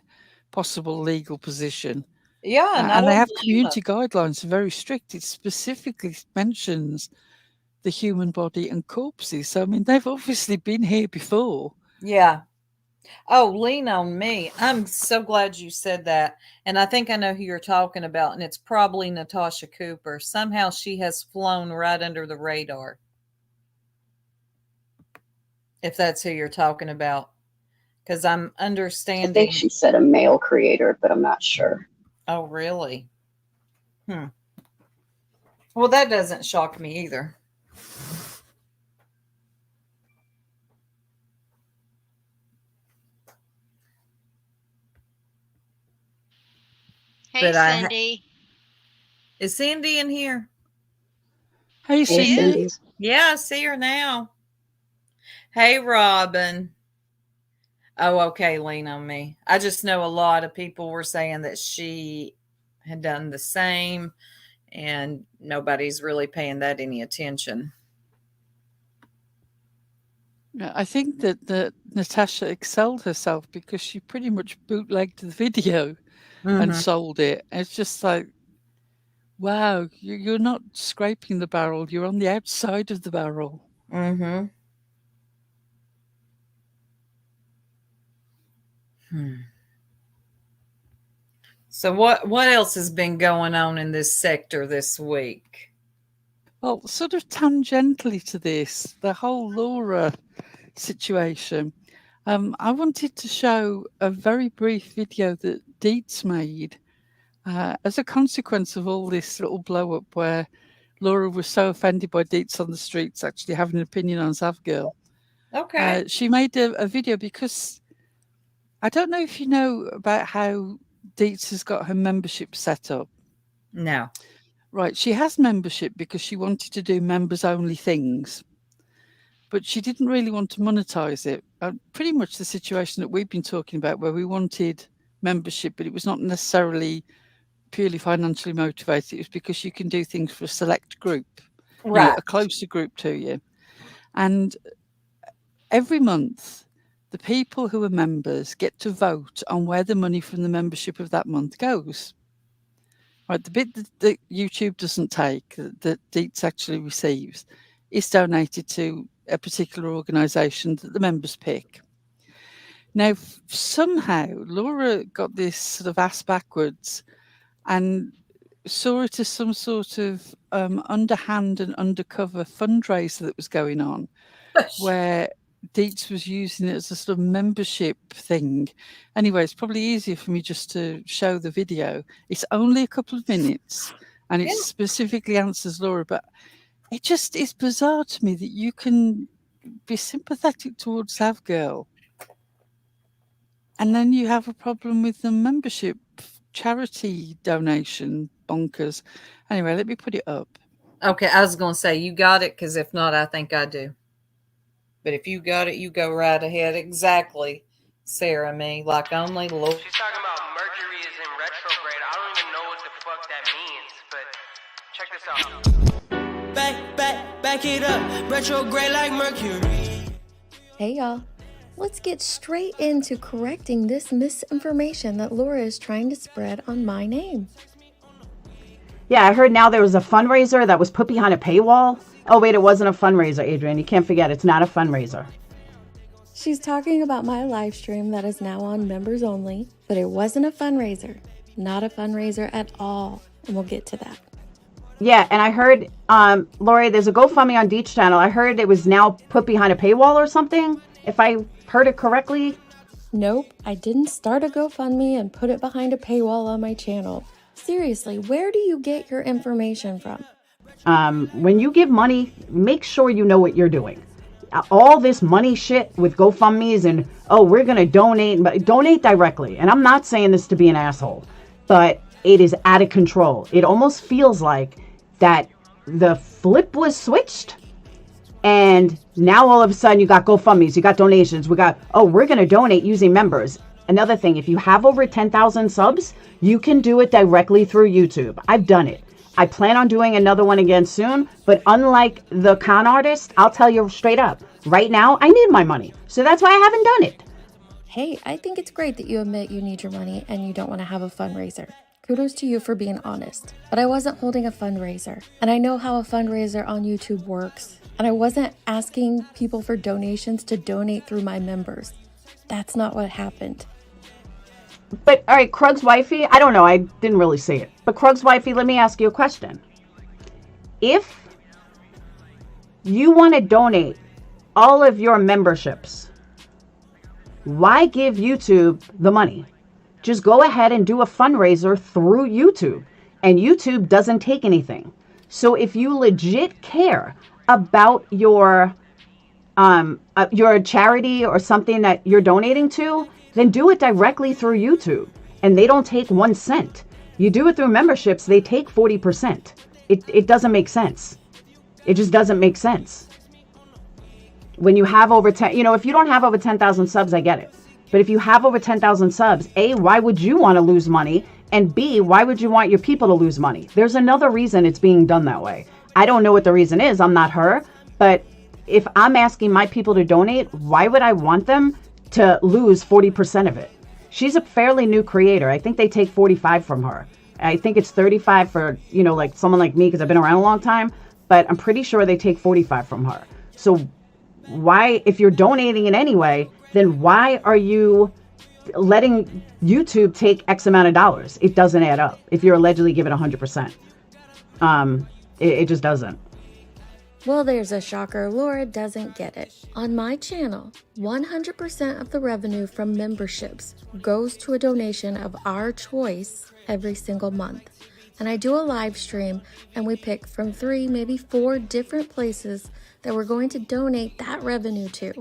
possible legal position. Yeah, and they have community guidelines, very strict. It specifically mentions the human body and corpses. So, I mean, they've obviously been here before. Yeah. Oh, lean on me. I'm so glad you said that. And I think I know who you're talking about, and it's probably Natasha Cooper. Somehow she has flown right under the radar. If that's who you're talking about. Because I'm understanding. I think she said a male creator, but I'm not sure. Oh, really? Well, that doesn't shock me either. Hey, But Cindy. Is Cindy in here? Hey, She Cindy. is. Yeah, I see her now. Hey, Robin. Oh, okay, lean on me. I just know a lot of people were saying that she had done the same, and nobody's really paying that any attention. Yeah, I think that Natasha excelled herself because she pretty much bootlegged the video and sold it. It's just like, wow, you're not scraping the barrel, you're on the outside of the barrel. Mm-hmm. So what else has been going on in this sector this week? Well, sort of tangentially to this, the whole Laura situation, I wanted to show a very brief video that Dietz made as a consequence of all this little blow up where Laura was so offended by Dietz on the streets actually having an opinion on Zavgirl. Okay. She made a video because I don't know if you know about how Dietz has got her membership set up. No. Right. She has membership because she wanted to do members only things, but she didn't really want to monetize it. Pretty much the situation that we've been talking about where we wanted membership, but it was not necessarily purely financially motivated. It was because you can do things for a select group, Right. a closer group to you. And every month, the people who are members get to vote on where the money from the membership of that month goes. Right, the bit that YouTube doesn't take, that Dietz actually receives, is donated to a particular organisation that the members pick. Now, somehow, Laura got this sort of ass backwards and saw it as some sort of underhand and undercover fundraiser that was going on, where Dietz was using it as a sort of membership thing. Anyway, it's probably easier for me just to show the video. It's only a couple of minutes and it specifically answers Laura, but it just is bizarre to me that you can be sympathetic towards Zavgirl and then you have a problem with the membership charity donation bonkers. Anyway, let me put it up. Okay, I was going to say, you got it, because if not, I think I do. But if you got it, you go right ahead. Exactly, Sarah, me. Like only Lord. She's talking about Mercury is in retrograde. I don't even know what the fuck that means, but check this out. Back it up. Retrograde like Mercury. Hey, y'all. Let's get straight into correcting this misinformation that Laura is trying to spread on my name. Yeah, I heard now there was a fundraiser that was put behind a paywall. Oh, wait, it wasn't a fundraiser, Adrian. You can't forget, it's not a fundraiser. She's talking about my live stream that is now on members only, but it wasn't a fundraiser. Not a fundraiser at all. And we'll get to that. Yeah, and I heard, Lori, there's a GoFundMe on Deech channel. I heard it was now put behind a paywall or something, if I heard it correctly. Nope, I didn't start a GoFundMe and put it behind a paywall on my channel. Seriously, where do you get your information from? When you give money, make sure you know what you're doing. All this money shit with GoFundMes and, oh, we're going to donate directly. And I'm not saying this to be an asshole, but it is out of control. It almost feels like that the flip was switched. And now all of a sudden you got GoFundMes, you got donations. We're going to donate using members. Another thing, if you have over 10,000 subs, you can do it directly through YouTube. I've done it. I plan on doing another one again soon, but unlike the con artist, I'll tell you straight up, right now, I need my money. So that's why I haven't done it. Hey, I think it's great that you admit you need your money and you don't want to have a fundraiser. Kudos to you for being honest. But I wasn't holding a fundraiser, and I know how a fundraiser on YouTube works. And I wasn't asking people for donations to donate through my members. That's not what happened. But, all right, Krug's wifey, I don't know, I didn't really see it. But Krug's wifey, let me ask you a question. If you want to donate all of your memberships, why give YouTube the money? Just go ahead and do a fundraiser through YouTube. And YouTube doesn't take anything. So if you legit care about your charity or something that you're donating to, then do it directly through YouTube. And they don't take 1 cent. You do it through memberships, they take 40%. It doesn't make sense. It just doesn't make sense. When you have over 10, if you don't have over 10,000 subs, I get it. But if you have over 10,000 subs, A, why would you want to lose money? And B, why would you want your people to lose money? There's another reason it's being done that way. I don't know what the reason is. I'm not her. But if I'm asking my people to donate, why would I want them to lose 40% of it? She's a fairly new creator. I think they take 45 from her. I think it's 35 for, like someone like me, because I've been around a long time. But I'm pretty sure they take 45 from her. So why, if you're donating it anyway, then why are you letting YouTube take X amount of dollars? It doesn't add up if you're allegedly giving 100%. It just doesn't. Well, there's a shocker. Laura doesn't get it. On my channel, 100% of the revenue from memberships goes to a donation of our choice every single month. And I do a live stream and we pick from 3, maybe 4 different places that we're going to donate that revenue to.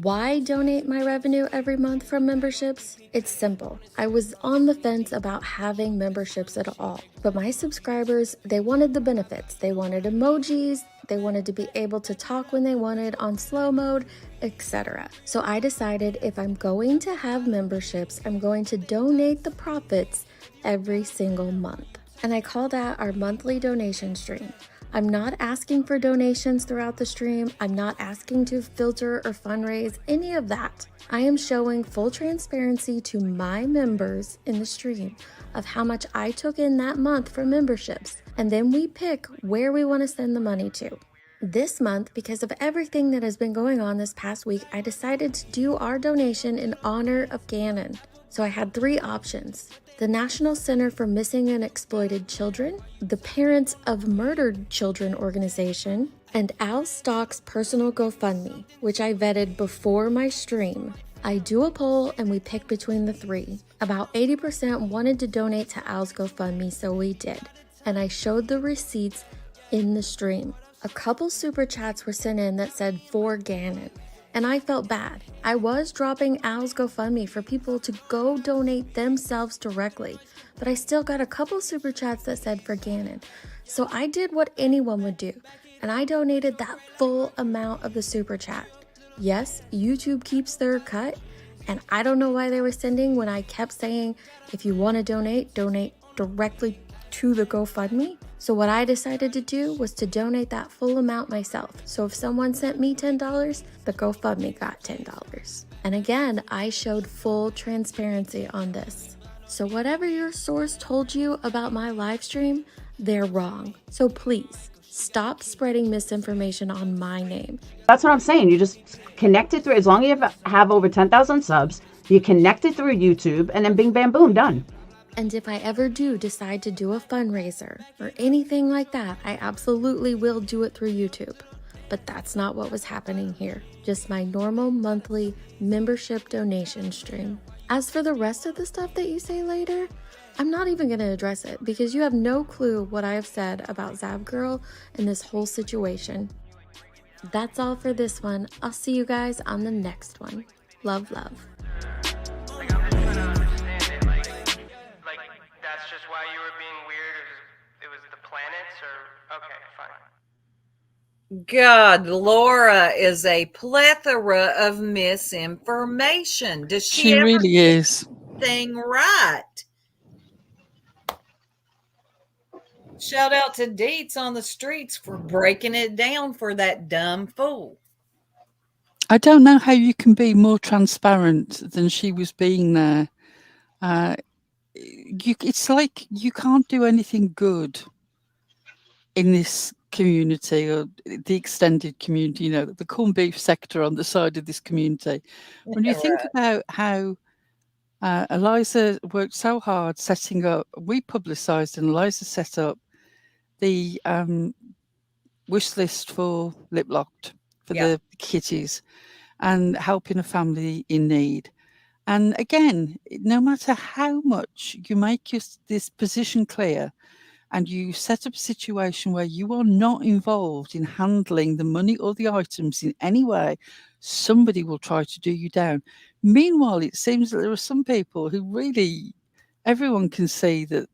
Why donate my revenue every month from memberships? It's simple. I was on the fence about having memberships at all, but my subscribers, they wanted the benefits. They wanted emojis, they wanted to be able to talk when they wanted on slow mode, etc. So I decided if I'm going to have memberships, I'm going to donate the profits every single month. And I call that our monthly donation stream. I'm not asking for donations throughout the stream. I'm not asking to filter or fundraise, any of that. I am showing full transparency to my members in the stream of how much I took in that month for memberships. And then we pick where we want to send the money to. This month, because of everything that has been going on this past week, I decided to do our donation in honor of Gannon. So I had 3 options. The National Center for Missing and Exploited Children, the Parents of Murdered Children organization, and Al Stock's personal GoFundMe, which I vetted before my stream. I do a poll and we pick between the 3. About 80% wanted to donate to Al's GoFundMe, so we did. And I showed the receipts in the stream. A couple super chats were sent in that said for Gannon. And I felt bad. I was dropping Al's GoFundMe for people to go donate themselves directly, but I still got a couple super chats that said for Gannon. So I did what anyone would do, and I donated that full amount of the super chat. Yes, YouTube keeps their cut, and I don't know why they were sending when I kept saying, if you want to donate directly to the GoFundMe. So what I decided to do was to donate that full amount myself. So if someone sent me $10, the GoFundMe got $10. And again, I showed full transparency on this. So whatever your source told you about my live stream, they're wrong. So please stop spreading misinformation on my name. That's what I'm saying. You just connect it through, as long as you have over 10,000 subs, you connect it through YouTube, and then bing, bam, boom, done. And if I ever do decide to do a fundraiser or anything like that, I absolutely will do it through YouTube. But that's not what was happening here. Just my normal monthly membership donation stream. As for the rest of the stuff that you say later, I'm not even going to address it because you have no clue what I have said about Zav Girl and this whole situation. That's all for this one. I'll see you guys on the next one. Love, love. Why you were being weird? It was the planets, or okay, fine. God, Laura is a plethora of misinformation. Does she ever really is thing right? Shout out to Deets on the streets for breaking it down for that dumb fool. I don't know how you can be more transparent than she was being there. It's like you can't do anything good in this community or the extended community, the corned beef sector on the side of this community. When you think about how Eliza worked so hard setting up, we publicised and Eliza set up the wish list for Lip Locked for the kitties and helping a family in need. And again, no matter how much you make this position clear and you set up a situation where you are not involved in handling the money or the items in any way, somebody will try to do you down. Meanwhile, it seems that there are some people who really, everyone can see that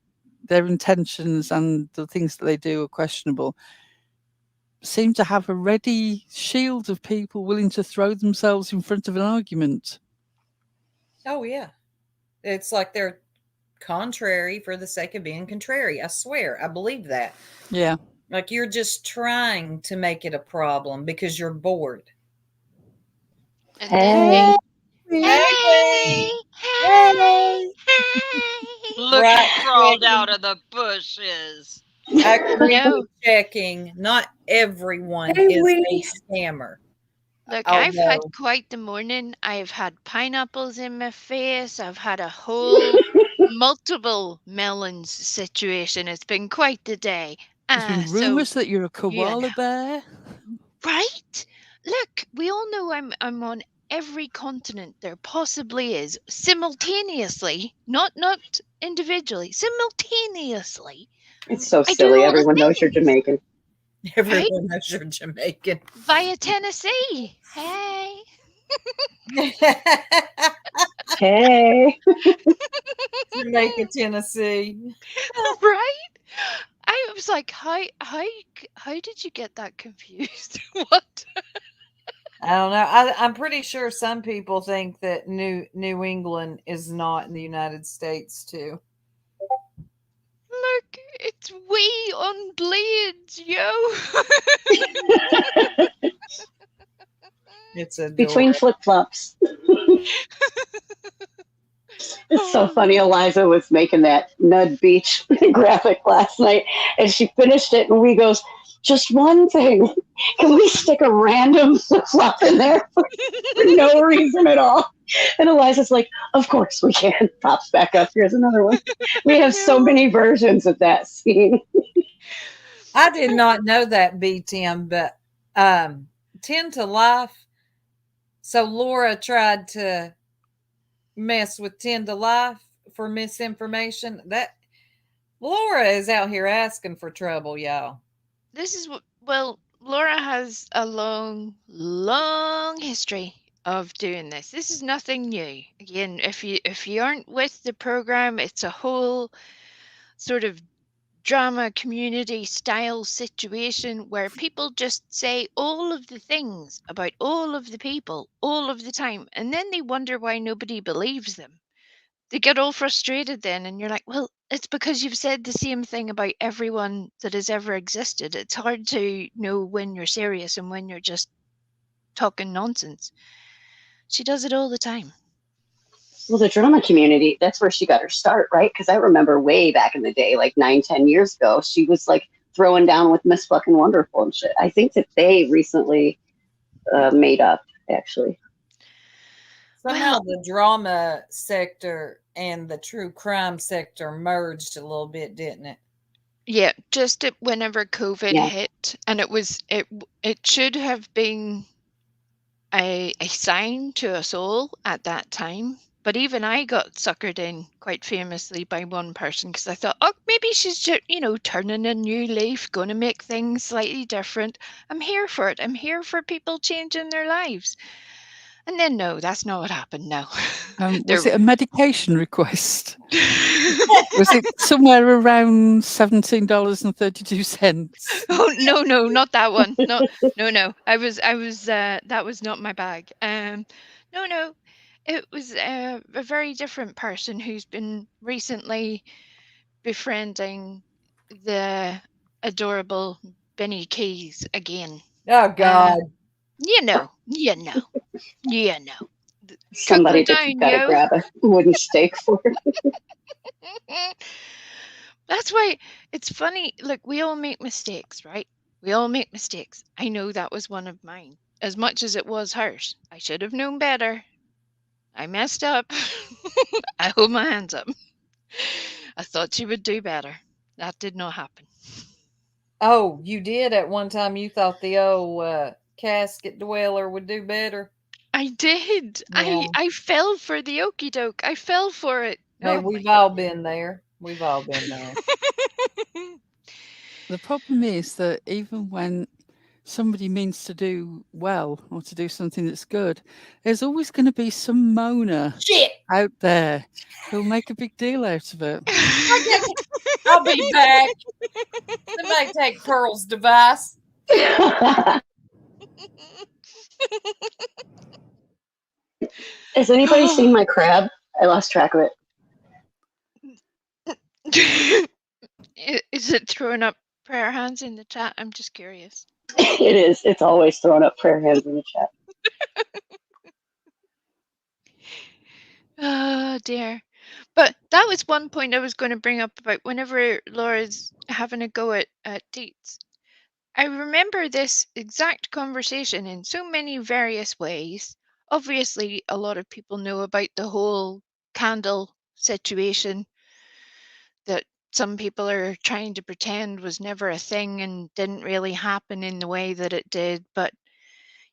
their intentions and the things that they do are questionable, seem to have a ready shield of people willing to throw themselves in front of an argument. Oh, yeah. It's like they're contrary for the sake of being contrary. I swear, I believe that. Yeah. Like you're just trying to make it a problem because you're bored. And Hey. Hey, hey, look Right. who crawled out of the bushes. Actually checking, not everyone is a scammer. Look, I've had Although- quite the morning. I've had pineapples in my face. I've had a whole multiple melons situation. It's been quite the day. There's been rumours that you're a koala bear. Right? Look, we all know I'm on every continent there possibly is, simultaneously, not individually, simultaneously. It's so I do silly. all the Everyone knows you're things. Jamaican. Everyone knows you're Jamaican. Via Tennessee. Hey. Hey. Jamaica, Tennessee. Right? I was like, how did you get that confused? What? I don't know. I'm pretty sure some people think that New England is not in the United States too. Look, it's we on blades, yo. It's a Between flip-flops. It's so funny. Eliza was making that Nud Beach graphic last night, and she finished it, and we goes, just one thing. Can we stick a random flip-flop in there for no reason at all? And Eliza's like, of course we can. Pops back up. Here's another one. We have so many versions of that scene. I did not know that, B. Tim, but 10 to life. So Laura tried to mess with 10 to life for misinformation. That Laura is out here asking for trouble, y'all. This is what, well, Laura has a long history of doing this. This is nothing new. Again, if you aren't with the program, it's a whole sort of drama community style situation where people just say all of the things about all of the people all of the time, and then they wonder why nobody believes them. They get all frustrated then, and you're like, well, it's because you've said the same thing about everyone that has ever existed. It's hard to know when you're serious and when you're just talking nonsense. She does it all the time. Well, the drama community, that's where she got her start, right? Because I remember way back in the day, like 9-10 years ago, she was like throwing down with Miss Fucking Wonderful and shit. I think that they recently made up, actually. Somehow the drama sector and the true crime sector merged a little bit, didn't it? Yeah, just whenever COVID hit, and it should have been a sign to us all at that time. But even I got suckered in quite famously by one person because I thought, oh, maybe she's just, turning a new leaf, going to make things slightly different. I'm here for it. I'm here for people changing their lives. And then, no, that's not what happened. No. Was it a medication request? Was it somewhere around $17.32? Oh, no, not that one. No. I was that was not my bag. No. It was a very different person who's been recently befriending the adorable Benny Keys again. Oh, God. Somebody that you've got to grab a wooden stake for. That's why it's funny. Look, we all make mistakes, right? We all make mistakes. I know that was one of mine, as much as it was hers. I should have known better. I messed up. I hold my hands up. I thought she would do better. That did not happen. Oh, you did at one time. You thought the old casket dweller would do better. I did. Yeah. I fell for the okie doke. I fell for it. Hey, we've all been there. The problem is that even when somebody means to do well or to do something that's good, there's always going to be some moaner Shit. out there who'll make a big deal out of it. I'll be back. Somebody take Pearl's device. Has anybody seen my crab? I lost track of it. Is it throwing up prayer hands in the chat? I'm just curious. It is. It's always throwing up prayer hands in the chat. Oh dear. But that was one point I was going to bring up about whenever Laura's having a go at dates. I remember this exact conversation in so many various ways. Obviously, a lot of people know about the whole candle situation that some people are trying to pretend was never a thing and didn't really happen in the way that it did. But,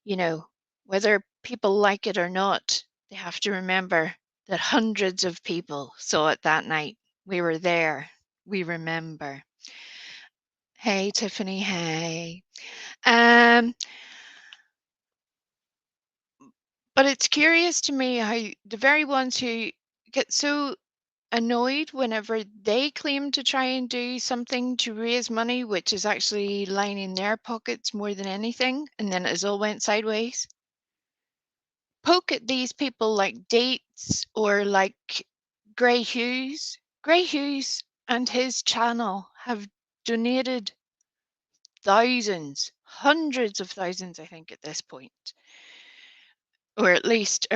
you know, whether people like it or not, they have to remember that hundreds of people saw it that night. We were there. We remember. Hey, Tiffany. Hey. But it's curious to me how the very ones who get so annoyed whenever they claim to try and do something to raise money, which is actually lining their pockets more than anything, and then it all went sideways. Poke at these people like Dates or like Gray Hughes. Gray Hughes and his channel have donated thousands, hundreds of thousands, I think, at this point. Or at least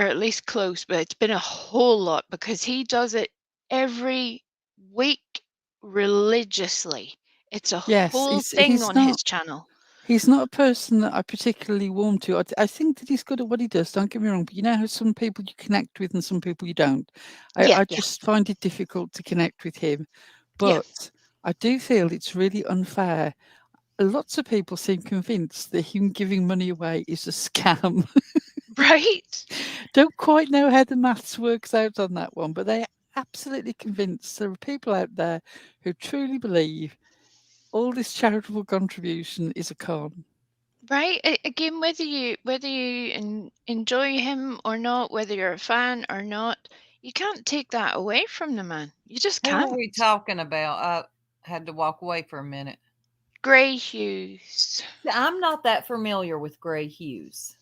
close, but it's been a whole lot because he does it every week religiously. It's a Yes, whole he's thing on his channel. He's not a person that I particularly warm to. I think that he's good at what he does, don't get me wrong, but you know how some people you connect with and some people you don't? I just find it difficult to connect with him. But I do feel it's really unfair. Lots of people seem convinced that him giving money away is a scam. Right? Don't quite know how the maths works out on that one, but they're absolutely convinced there are people out there who truly believe all this charitable contribution is a con. Right? Again, whether you enjoy him or not, whether you're a fan or not, you can't take that away from the man. You just Who can't. are we talking about? I had to walk away for a minute. Gray Hughes. I'm not that familiar with Gray Hughes.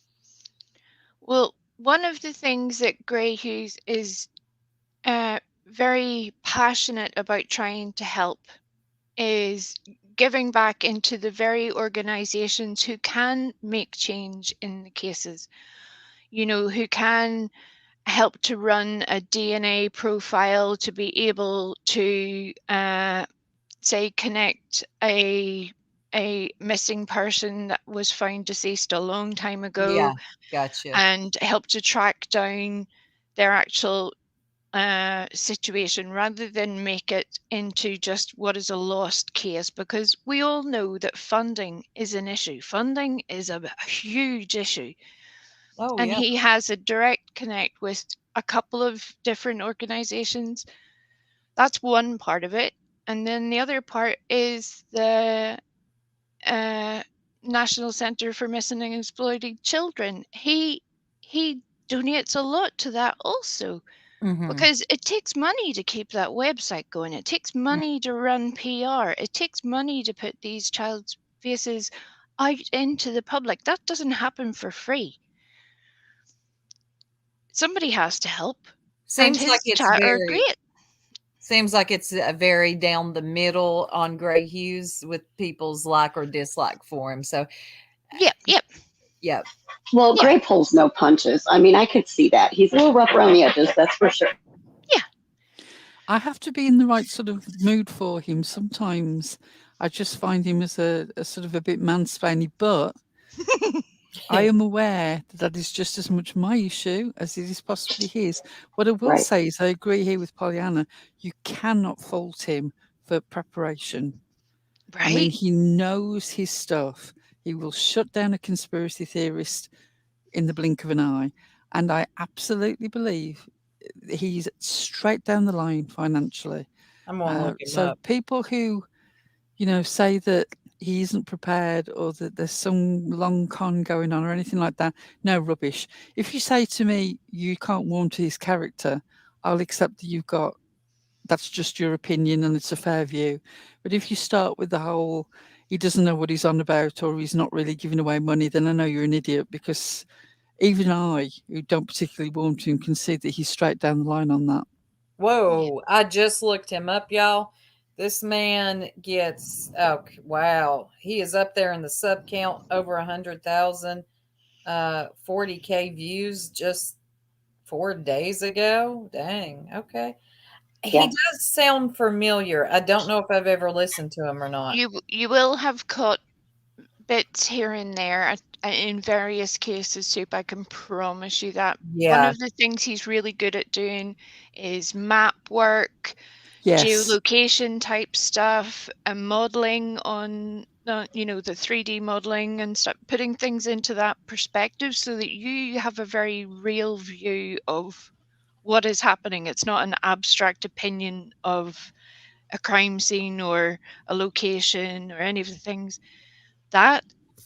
Well, one of the things that Gray Hughes is very passionate about trying to help is giving back into the very organizations who can make change in the cases, you know, who can help to run a DNA profile to be able to say connect a missing person that was found deceased a long time ago. Yeah, gotcha. And help to track down their actual situation rather than make it into just what is a lost case, because we all know that funding is an issue. Funding is a huge issue. Oh, and yeah. he has a direct connect with a couple of different organizations. That's one part of it. And then the other part is the National Center for Missing and Exploited Children. He donates a lot to that also. Because it takes money to keep that website going. It takes money to run PR. It takes money to put these child's faces out into the public. That doesn't happen for free. Somebody has to help. Seems like it's great. Seems like it's very down the middle on Gray Hughes with people's like or dislike for him. So, yep. Well, Gray pulls no punches. I mean, I could see that. He's a little rough around the edges, that's for sure. Yeah. I have to be in the right sort of mood for him. Sometimes I just find him as a sort of a bit mansplaining, but I am aware that is just as much my issue as it is possibly his. What I will say is I agree here with Pollyanna. You cannot fault him for preparation. Right. I mean, he knows his stuff. He will shut down a conspiracy theorist in the blink of an eye. And I absolutely believe he's straight down the line financially. I'm going to look him so up. people who say that he isn't prepared or that there's some long con going on or anything like that. No, rubbish. If you say to me you can't warm to his character, I'll accept that that's just your opinion and it's a fair view. But if you start with the whole, he doesn't know what he's on about or he's not really giving away money, then I know you're an idiot, because even I, who don't particularly warm to him, can see that he's straight down the line on that. Whoa, I just looked him up, y'all. This man gets, wow, he is up there in the sub count, over 100,000, 40K views just 4 days ago. Dang, okay. He does sound familiar. I don't know if I've ever listened to him or not. You will have caught bits here and there in various cases, Soup. I can promise you that. Yeah. One of the things he's really good at doing is map work, Yes. geolocation type stuff, and modeling on the 3D modeling and stuff, putting things into that perspective so that you have a very real view of what is happening. It's not an abstract opinion of a crime scene or a location or any of the things. That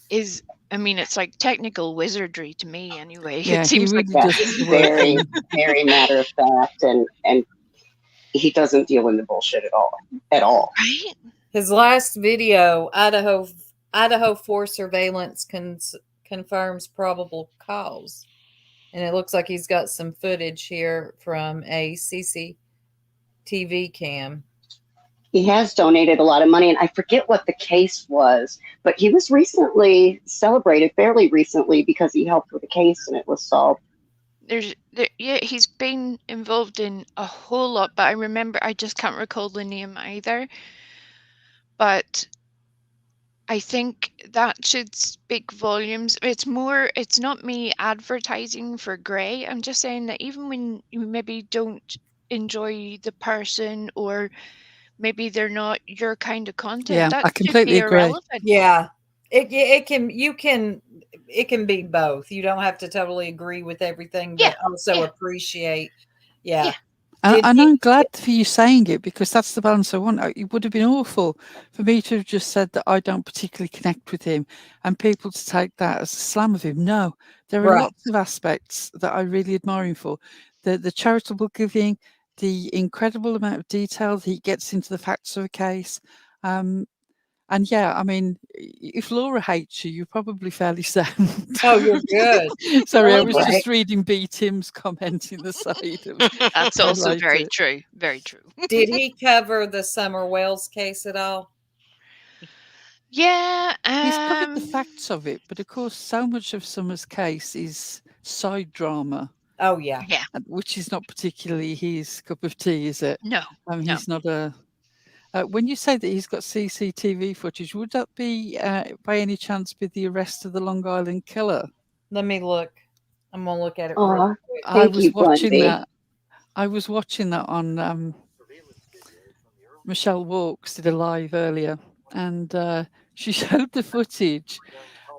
is, it's like technical wizardry to me anyway. Yeah, it seems he really does the work very, in. very matter of fact, and he doesn't deal in the bullshit at all. Right? His last video, Idaho 4 surveillance confirms probable cause. And it looks like he's got some footage here from a CCTV cam. He has donated a lot of money, and I forget what the case was, but he was recently celebrated, fairly recently, because he helped with a case and it was solved. He's been involved in a whole lot, but I just can't recall the name either. But I think that should speak volumes. It's not me advertising for Gray. I'm just saying that even when you maybe don't enjoy the person, or maybe they're not your kind of content, Yeah, that I should completely be agree. irrelevant. Yeah. It can be both. You don't have to totally agree with everything, but also appreciate. Yeah. And I'm glad for you saying it, because that's the balance I want. It would have been awful for me to have just said that I don't particularly connect with him and people to take that as a slam of him. No, there are lots of aspects that I really admire him for. The charitable giving, the incredible amount of detail that he gets into the facts of a case. And yeah, if Laura hates you, you're probably fairly sound. Oh, you're good. Sorry, I was just reading B. Tim's comment in the side of That's also very true. Very true. Did he cover the Summer Wells case at all? Yeah. He's covered the facts of it, but of course, so much of Summer's case is side drama. Oh, yeah. Yeah. Which is not particularly his cup of tea, is it? No. He's not a... when you say that he's got CCTV footage, would that be, by any chance, be the arrest of the Long Island killer? Let me look. I'm going to look at it real quick. I was watching that on Michelle Walks did a live earlier, and she showed the footage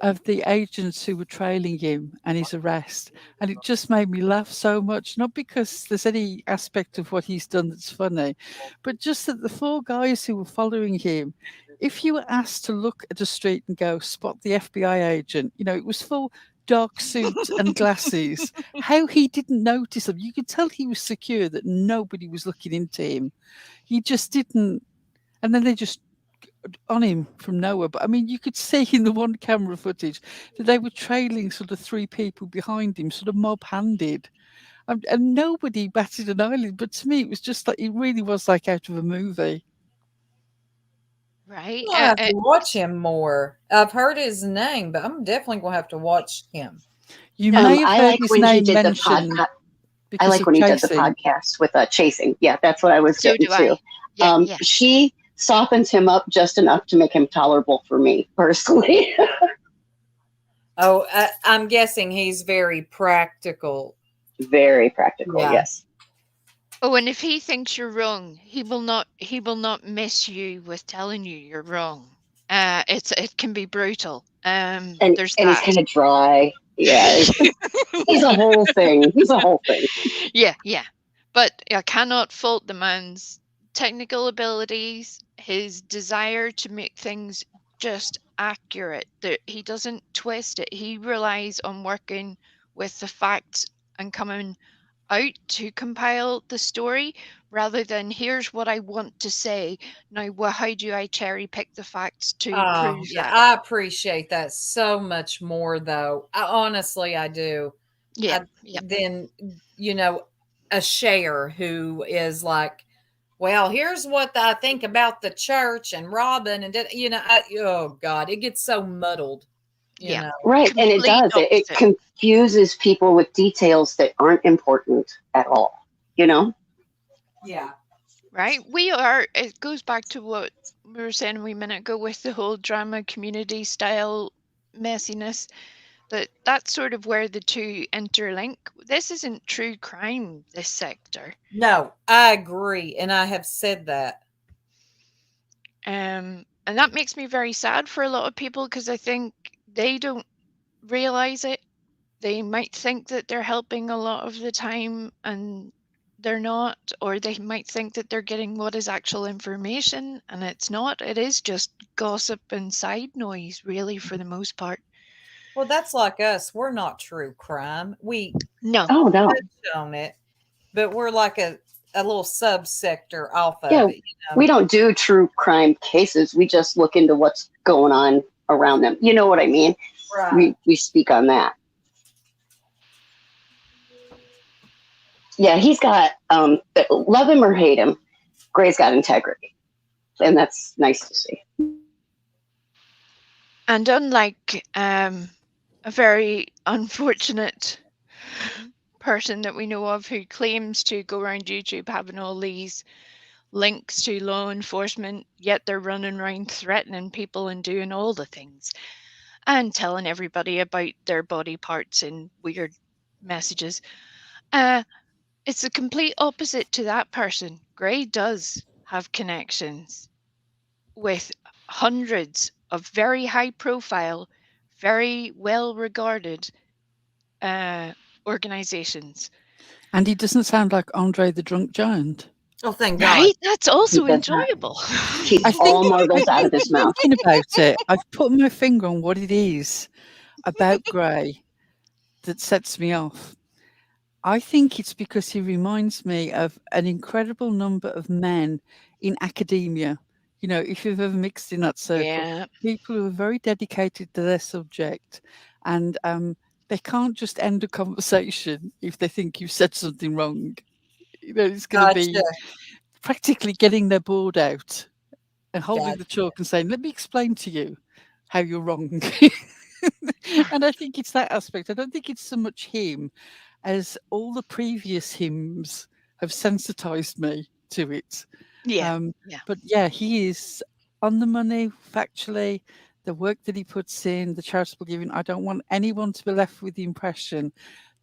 of the agents who were trailing him and his arrest, and it just made me laugh so much, not because there's any aspect of what he's done that's funny, but just that the 4 guys who were following him, if you were asked to look at a street and go spot the FBI agent, it was full dark suit and glasses, how he didn't notice them. You could tell he was secure that nobody was looking into him. He just didn't, and then they just on him from nowhere. But you could see in the one camera footage that they were trailing sort of 3 people behind him, sort of mob-handed, and nobody batted an eyelid. But to me, it was just like, it really was like out of a movie. Right. I have to watch him more. I've heard his name, but I'm definitely going to have to watch him. You may have heard his name mentioned. I like when he did the podcast with Chasing. Yeah, that's what I was getting to. Yeah. She softens him up just enough to make him tolerable for me personally. Oh, I'm guessing he's very practical. Very practical, yes. Oh, and if he thinks you're wrong, he will not miss you with telling you you're wrong. It can be brutal. And there's he's kind of dry. Yeah, he's a whole thing. Yeah. But I cannot fault the man's technical abilities, his desire to make things just accurate. That he doesn't twist it. He relies on working with the facts and coming out to compile the story rather than here's what I want to say. Now, how do I cherry pick the facts to Oh, prove yeah, that? I appreciate that so much more, though. Honestly, I do. Yeah, yeah. Than, a share who is like, well, here's what I think about the church and Robin, and oh God, it gets so muddled. Yeah. Right, and it does. It confuses people with details that aren't important at all. Yeah. Right. It goes back to what we were saying a wee minute ago with the whole drama community style messiness. That's sort of where the two interlink. This isn't true crime, this sector. No, I agree, and I have said that. And that makes me very sad for a lot of people because I think they don't realize it. They might think that they're helping a lot of the time and they're not, or they might think that they're getting what is actual information and it's not. It is just gossip and side noise, really, for the most part. Well, that's like us. We're not true crime. We no touch on it, but we're like a little subsector off of it. We don't do true crime cases. We just look into what's going on around them. You know what I mean? Right. We speak on that. Yeah, he's got love him or hate him, Gray's got integrity, and that's nice to see. And unlike a very unfortunate person that we know of who claims to go around YouTube having all these links to law enforcement, yet they're running around threatening people and doing all the things and telling everybody about their body parts in weird messages. It's the complete opposite to that person. Gray does have connections with hundreds of very high profile, very well regarded organizations. And he doesn't sound like Andre the Drunk Giant. Oh, thank Right? God. That's also enjoyable. Keep all marbles out of his mouth. Thinking about it, I've put my finger on what it is about Gray that sets me off. I think it's because he reminds me of an incredible number of men in academia. If you've ever mixed in that circle, people who are very dedicated to their subject and they can't just end a conversation if they think you've said something wrong. It's going to be practically getting their board out and holding the chalk and saying, let me explain to you how you're wrong. And I think it's that aspect. I don't think it's so much him as all the previous hymns have sensitized me to it. But yeah, he is on the money factually. The work that he puts in, the charitable giving, I don't want anyone to be left with the impression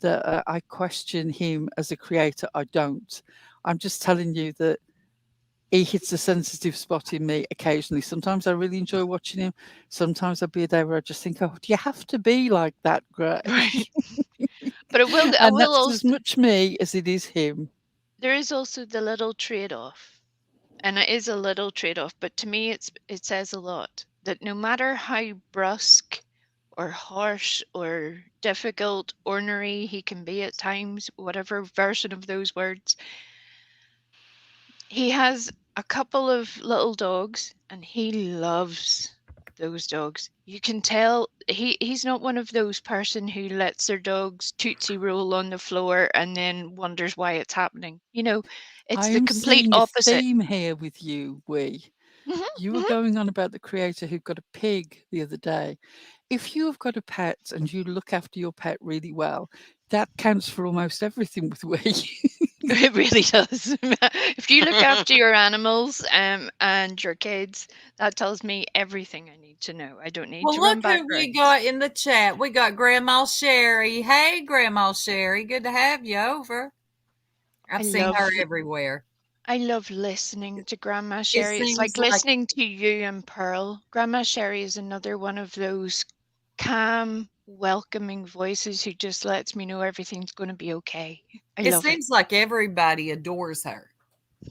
that I question him as a creator. I don't. I'm just telling you that he hits a sensitive spot in me occasionally. Sometimes I really enjoy watching him. Sometimes I'll be a day where I just think, oh, do you have to be like that, Gray? Right. But it will. And I will that's also, as much me as it is him. There is also the little trade-off, and it is a little trade-off. But to me, it says a lot that no matter how brusque or harsh or difficult, ornery he can be at times, whatever version of those words, he has a couple of little dogs, and he loves those dogs. You can tell he's not one of those person who lets their dogs tootsie roll on the floor and then wonders why it's happening. It's the complete opposite. A theme here with you, You were going on about the creator who got a pig the other day. If you have got a pet and you look after your pet really well, that counts for almost everything with we. It really does. If you look after your animals and your kids, that tells me everything I need to know. I don't need to run Look who we got in the chat. We got Grandma Sherry. Hey, Grandma Sherry. Good to have you over. I've seen her everywhere. I love listening to Grandma Sherry. It's like listening to you and Pearl. Grandma Sherry is another one of those calm, welcoming voices who just lets me know everything's going to be okay. It seems like everybody adores her.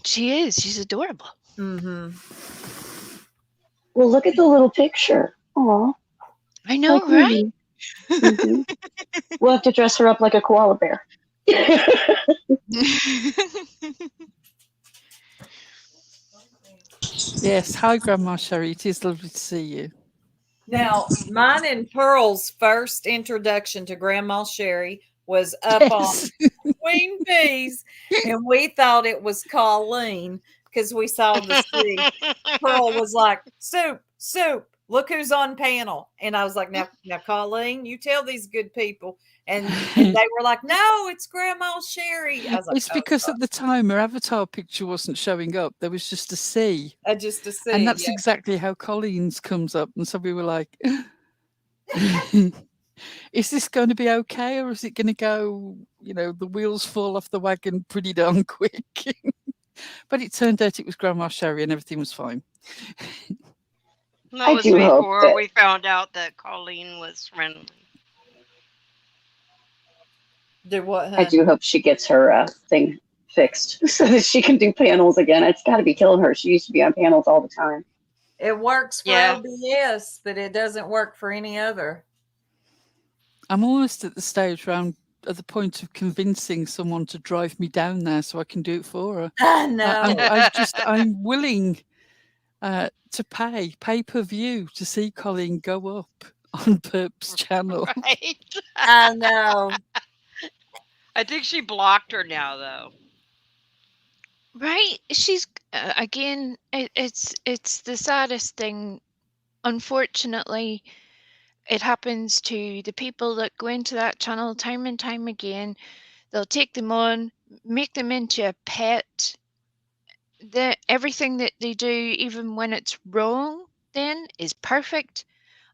She is. She's adorable. Mm-hmm. Well, look at the little picture. Aw. I know, Like right? Mm-hmm. We'll have to dress her up like a koala bear. Yes. Hi, Grandma Sherry. It is lovely to see you. Now, mine and Pearl's first introduction to Grandma Sherry was up on Queen Bee's, and we thought it was Colleen because we saw the C. Pearl was like, soup, soup. Look who's on panel. And I was like, now, Colleen, you tell these good people. And they were like, no, it's Grandma Sherry. I was like, It's because at the time her avatar picture wasn't showing up. There was just a C. Just a C. And that's exactly how Colleen's comes up. And so we were like, is this going to be okay? Or is it going to go, the wheels fall off the wagon pretty darn quick? But it turned out it was Grandma Sherry and everything was fine. That was before we found out that Colleen was friendly. Do what? I do hope she gets her thing fixed so that she can do panels again. It's got to be killing her. She used to be on panels all the time. It works for OBS, but it doesn't work for any other. I'm almost at the stage where I'm at the point of convincing someone to drive me down there so I can do it for her. I know. I'm willing to pay per view to see Colleen go up on Perp's channel. Right. I know. I think she blocked her now, though. Right? She's again. It's the saddest thing. Unfortunately, it happens to the people that go into that channel time and time again. They'll take them on, make them into a pet. Everything that they do, even when it's wrong, then is perfect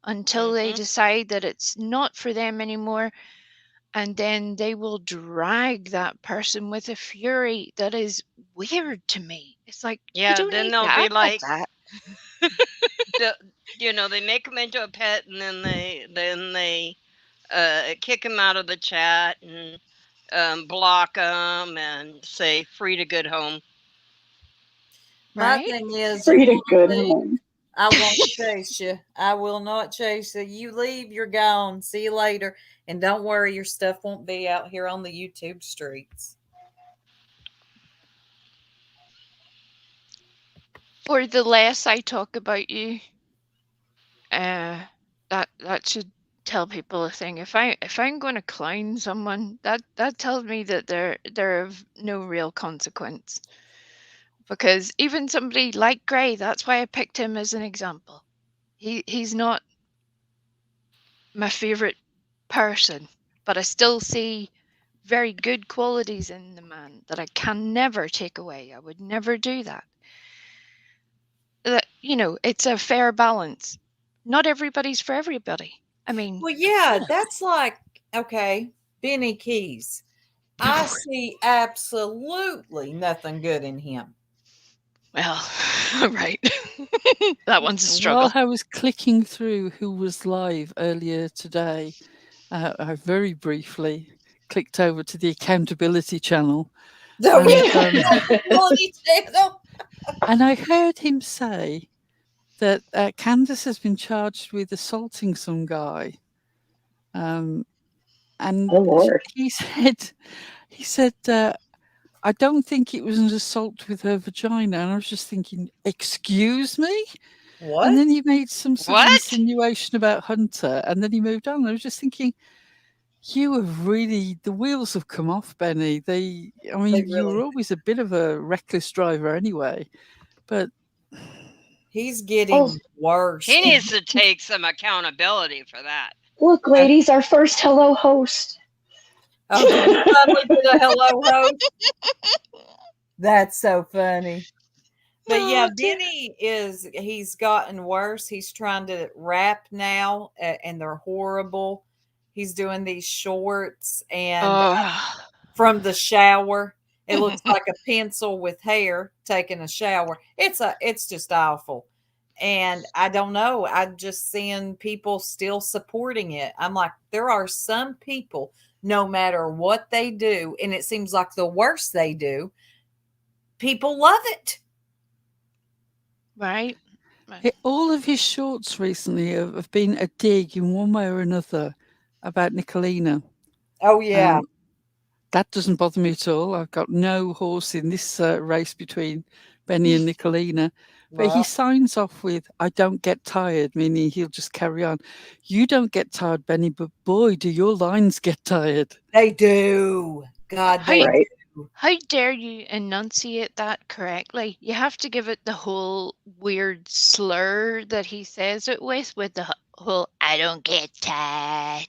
until they decide that it's not for them anymore. And then they will drag that person with a fury that is weird to me. It's like, you don't then need they'll to be act like that. they make him into a pet, and then they kick him out of the chat and block him and say free to good home. My thing is, free to good home. I won't chase you. I will not chase you. You leave, you're gone. See you later. And don't worry, your stuff won't be out here on the YouTube streets. For the less I talk about you, that should tell people a thing. If I'm going to clown someone, that tells me that they're of no real consequence. Because even somebody like Gray, that's why I picked him as an example. He's not my favorite person, but I still see very good qualities in the man that I can never take away. I would never do that. That it's a fair balance. Not everybody's for everybody. I mean, well, yeah, that's like, okay, Benny Keys. I see absolutely nothing good in him. Well, right. That one's a struggle. While I was clicking through who was live earlier today, I very briefly clicked over to the accountability channel. And I heard him say that Candace has been charged with assaulting some guy. And he said, I don't think it was an assault with her vagina. And I was just thinking, excuse me? What? And then he made some sort of insinuation about Hunter, and then he moved on. I was just thinking, you have really, the wheels have come off, Benny. You were always a bit of a reckless driver anyway, but he's getting worse. He needs to take some accountability for that. Look, ladies, our first hello host. Oh, you finally did a hello host. That's so funny. But yeah, Benny he's gotten worse. He's trying to rap now, and they're horrible. He's doing these shorts and from the shower. It looks like a pencil with hair taking a shower. It's just awful. And I don't know. I'm just seeing people still supporting it. I'm like, there are some people, no matter what they do, and it seems like the worse they do, people love it. Right. All of his shorts recently have been a dig in one way or another about Nicolina. Oh, yeah. That doesn't bother me at all. I've got no horse in this race between Benny and Nicolina. But he signs off with, I don't get tired, meaning he'll just carry on. You don't get tired, Benny, but boy, do your lines get tired. They do. God, they do. How dare you enunciate that correctly? You have to give it the whole weird slur that he says it with the whole "I don't get tired,"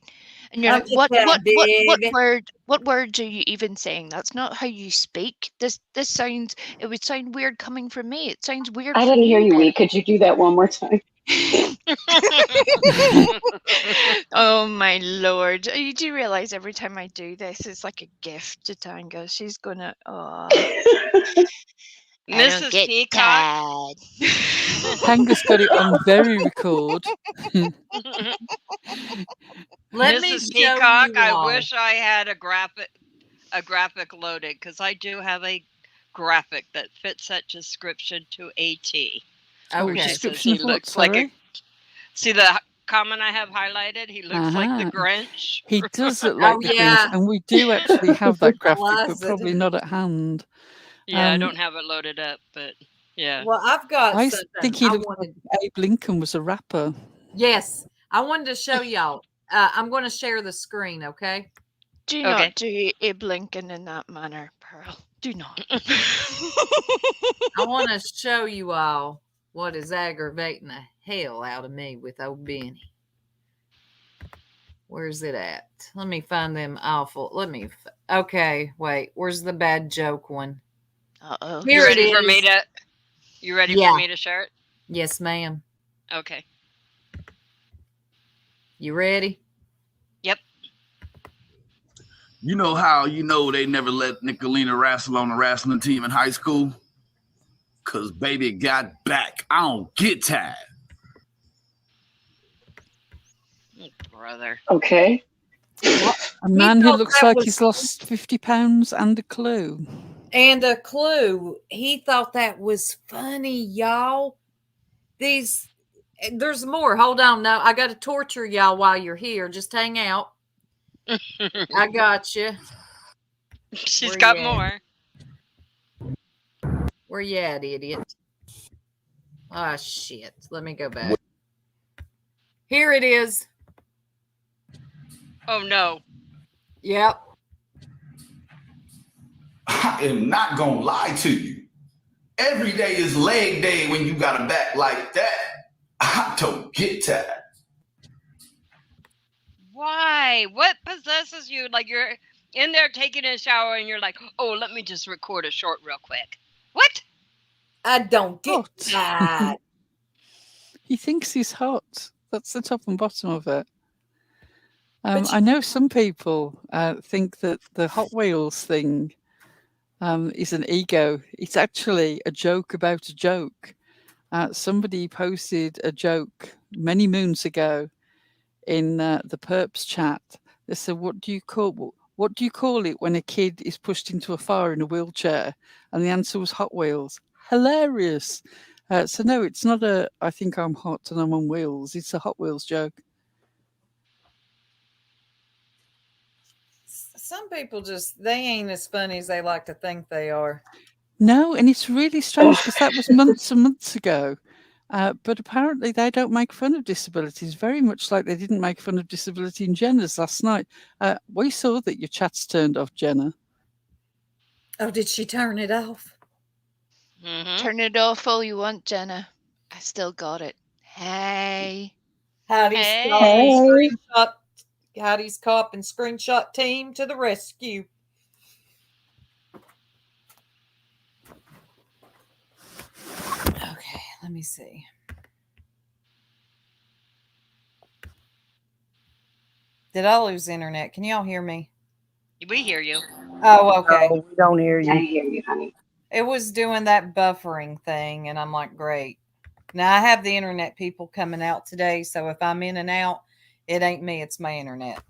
and you're like, what words are you even saying? That's not how you speak. This sounds. It would sound weird coming from me. It sounds weird. I from didn't hear you, Ben. Wee. Could you do that one more time? Oh my lord! You do realize every time I do this, it's like a gift to Tanga. She's gonna. Oh. Mrs. Peacock. Tanga's got it on very record. Mrs. Peacock, I wish I had a graphic loaded, because I do have a graphic that fits that description to a T. Okay. Description of what, see the comment I have highlighted? He looks like the Grinch. He does look like the Grinch, and we do actually have that graphic, but probably not at hand. Yeah, I don't have it loaded up, but yeah. Well, I've got I something. think he looked like Abe Lincoln was a rapper. Yes, I wanted to show y'all. I'm going to share the screen, okay? Do not do Abe Lincoln in that manner, Pearl. Do not. I want to show you all what is aggravating the hell out of me with old Benny. Where's it at? Let me find them awful. Okay, wait. Where's the bad joke one? Uh-oh. Here it is. You ready for me to share it? Yes, ma'am. Okay. You ready? Yep. You know how they never let Nicolina wrestle on the wrestling team in high school? Cause baby got back. I don't get tired. Brother. Okay. A man who looks like he's lost 50 pounds and a clue. And a clue. He thought that was funny, y'all. There's more. Hold on. No, I got to torture y'all while you're here. Just hang out. I got you. She's got more. Where you at, idiot? Ah, shit. Let me go back. Here it is. Oh, no. Yep. I am not gonna lie to you. Every day is leg day when you got a back like that. I don't get tired. Why? What possesses you? Like you're in there taking a shower and you're like, oh, let me just record a short real quick. What? I don't get tired. He thinks he's hot. That's the top and bottom of it. I know some people think that the Hot Wheels thing is an ego. It's actually a joke about a joke. Somebody posted a joke many moons ago in the Perps chat. They said, "What do you call it when a kid is pushed into a fire in a wheelchair?" And the answer was Hot Wheels. Hilarious. So no, it's not I think I'm hot and I'm on wheels. It's a Hot Wheels joke. Some people they ain't as funny as they like to think they are. No, and it's really strange because that was months and months ago. But apparently they don't make fun of disabilities, very much like they didn't make fun of disability in Jenna's last night. We saw that your chat's turned off, Jenna. Oh, did she turn it off? Mm-hmm. Turn it off all you want, Jenna. I still got it. Hey. Howdy's cop and screenshot team to the rescue. Okay, let me see. Did I lose internet? Can y'all hear me? We hear you. Oh, okay. No, we don't hear you. I hear you, honey. It was doing that buffering thing, and I'm like, great. Now, I have the internet people coming out today, so if I'm in and out, it ain't me, it's my internet.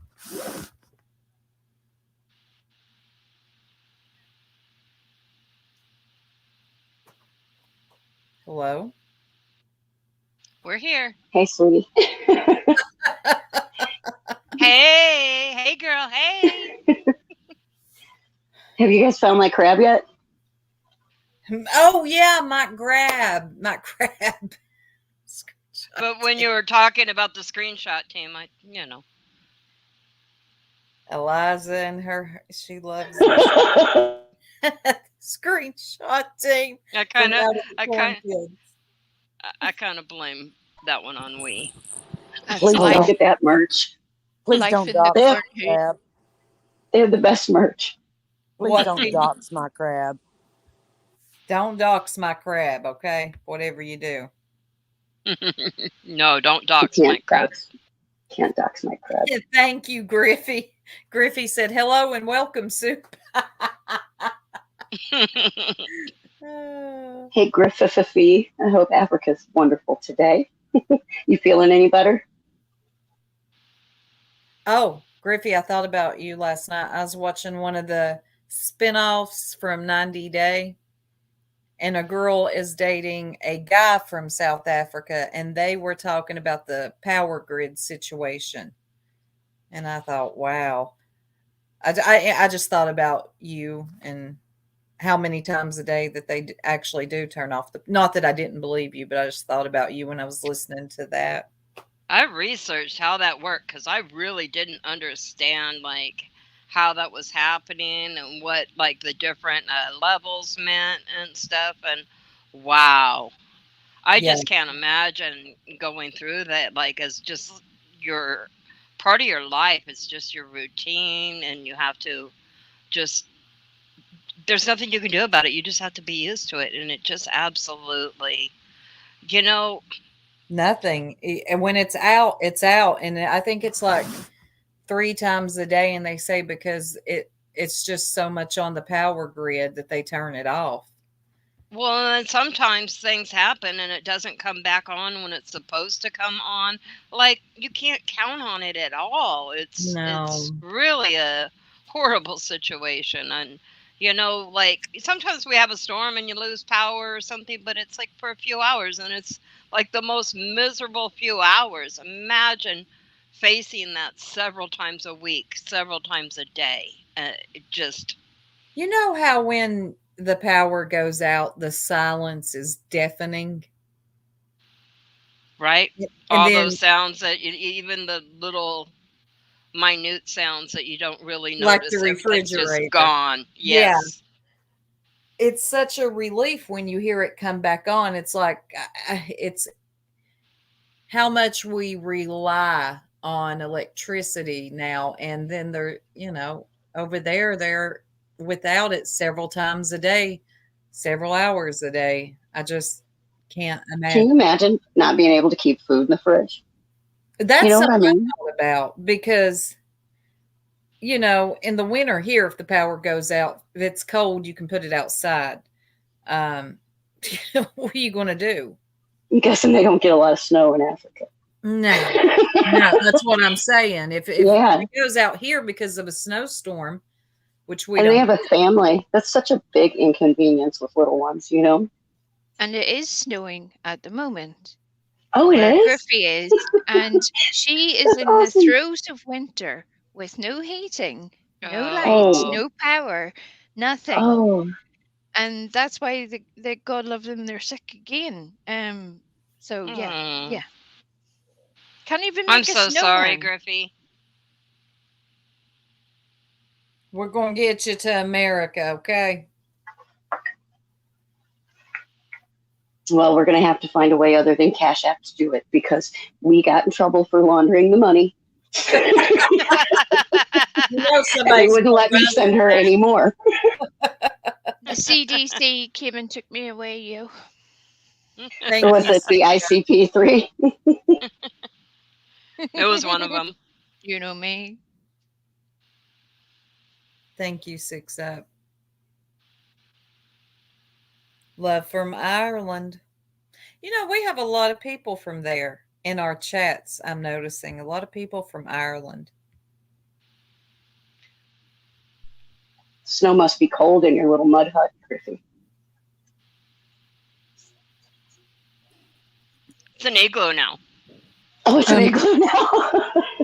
Hello? We're here. Hey, sweetie. Hey, girl. Hey. Have you guys found my crab yet? Oh yeah, my crab. But when you were talking about the screenshot team, Eliza and she loves it. Screenshot team. I kind of blame that one on we. Please don't get that merch. Please don't dox my crab. They have the best merch. Please don't dox my crab. Don't dox my crab, okay? Whatever you do. No, don't dox my crab. Can't dox my crab. Yeah, thank you, Griffey. Griffey said, hello and welcome, Soup. Hey, Griffy. I hope Africa's wonderful today. You feeling any better? Oh, Griffey, I thought about you last night. I was watching one of the spinoffs from 90 Day, and a girl is dating a guy from South Africa, and they were talking about the power grid situation. And I thought, wow. I just thought about you and how many times a day that they actually do turn off not that I didn't believe you, but I just thought about you when I was listening to that. I researched how that worked because I really didn't understand how that was happening and what the different levels meant and stuff. And wow, I just can't imagine going through that as just your part of your life. It's just your routine, and you have to just, there's nothing you can do about it. You just have to be used to it. And it just absolutely, nothing. And when it's out, it's out. And I think it's 3 times a day. And they say because it's just so much on the power grid that they turn it off. Well, and sometimes things happen and it doesn't come back on when it's supposed to come on. You can't count on it at all. It's really a horrible situation. And sometimes we have a storm and you lose power or something, but it's for a few hours, and it's the most miserable few hours. Imagine facing that several times a week, several times a day. It just, you know how when the power goes out, the silence is deafening, right? And all those sounds that even the little minute sounds that you don't really notice, the refrigerator, just gone. Yes. Yeah. It's such a relief when you hear it come back on. It's it's how much we rely on electricity now. And then they're, over there, they're without it several times a day, several hours a day. I just can't imagine. Can you imagine not being able to keep food in the fridge? That's something I thought about because, in the winter here, if the power goes out, if it's cold, you can put it outside. What are you going to do? I'm guessing they don't get a lot of snow in Africa. No, that's what I'm saying. If it goes out here because of a snowstorm, which they have a family. That's such a big inconvenience with little ones, And it is snowing at the moment. Oh, it is? Griffey is. And she is in the throes of winter with no heating, no lights, no power, nothing. Oh. And that's why they God love them, they're sick again. So yeah. Can't even make I'm so sorry, Griffey. We're going to get you to America, okay? Well, we're going to have to find a way other than Cash App to do it because we got in trouble for laundering the money. They wouldn't let me send her anymore. The CDC came and took me away, yo. Was it the ICP3? It was one of them. You know me. Thank you, 6 Up. Love from Ireland. We have a lot of people from there in our chats. I'm noticing a lot of people from Ireland. Snow must be cold in your little mud hut, Griffey. It's an igloo now. Oh, it's an igloo now.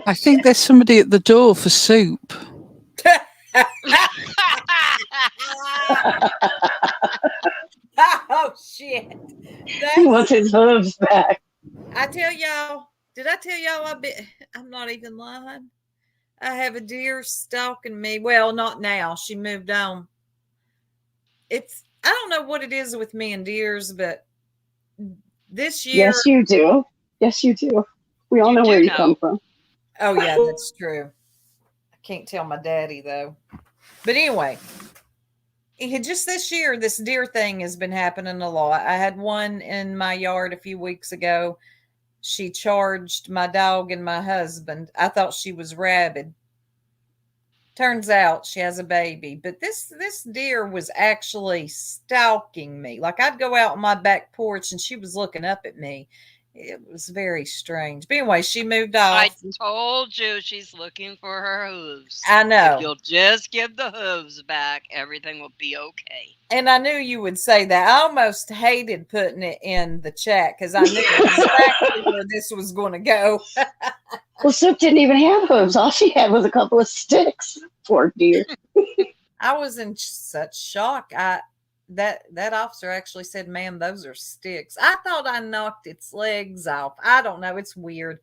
I think there's somebody at the door for soup. Oh shit! He wants his hooves back. I tell y'all, did I tell y'all I'm not even lying. I have a deer stalking me. Well, not now. She moved on. I don't know what it is with me and deers, but this year. Yes, you do. Yes, you do. We all know where you come from. Oh, yeah, that's true. I can't tell my daddy, though. But anyway, just this year, this deer thing has been happening a lot. I had one in my yard a few weeks ago. She charged my dog and my husband. I thought she was rabid. Turns out she has a baby. But this deer was actually stalking me. Like, I'd go out on my back porch and she was looking up at me. It was very strange. But anyway, she moved off. I told you she's looking for her hooves. I know. If you'll just give the hooves back, everything will be okay. And I knew you would say that. I almost hated putting it in the chat because I knew exactly where this was going to go. Well, Soup didn't even have hooves. All she had was a couple of sticks. Poor deer. I was in such shock. That officer actually said, "Ma'am, those are sticks." I thought I knocked its legs off. I don't know. It's weird.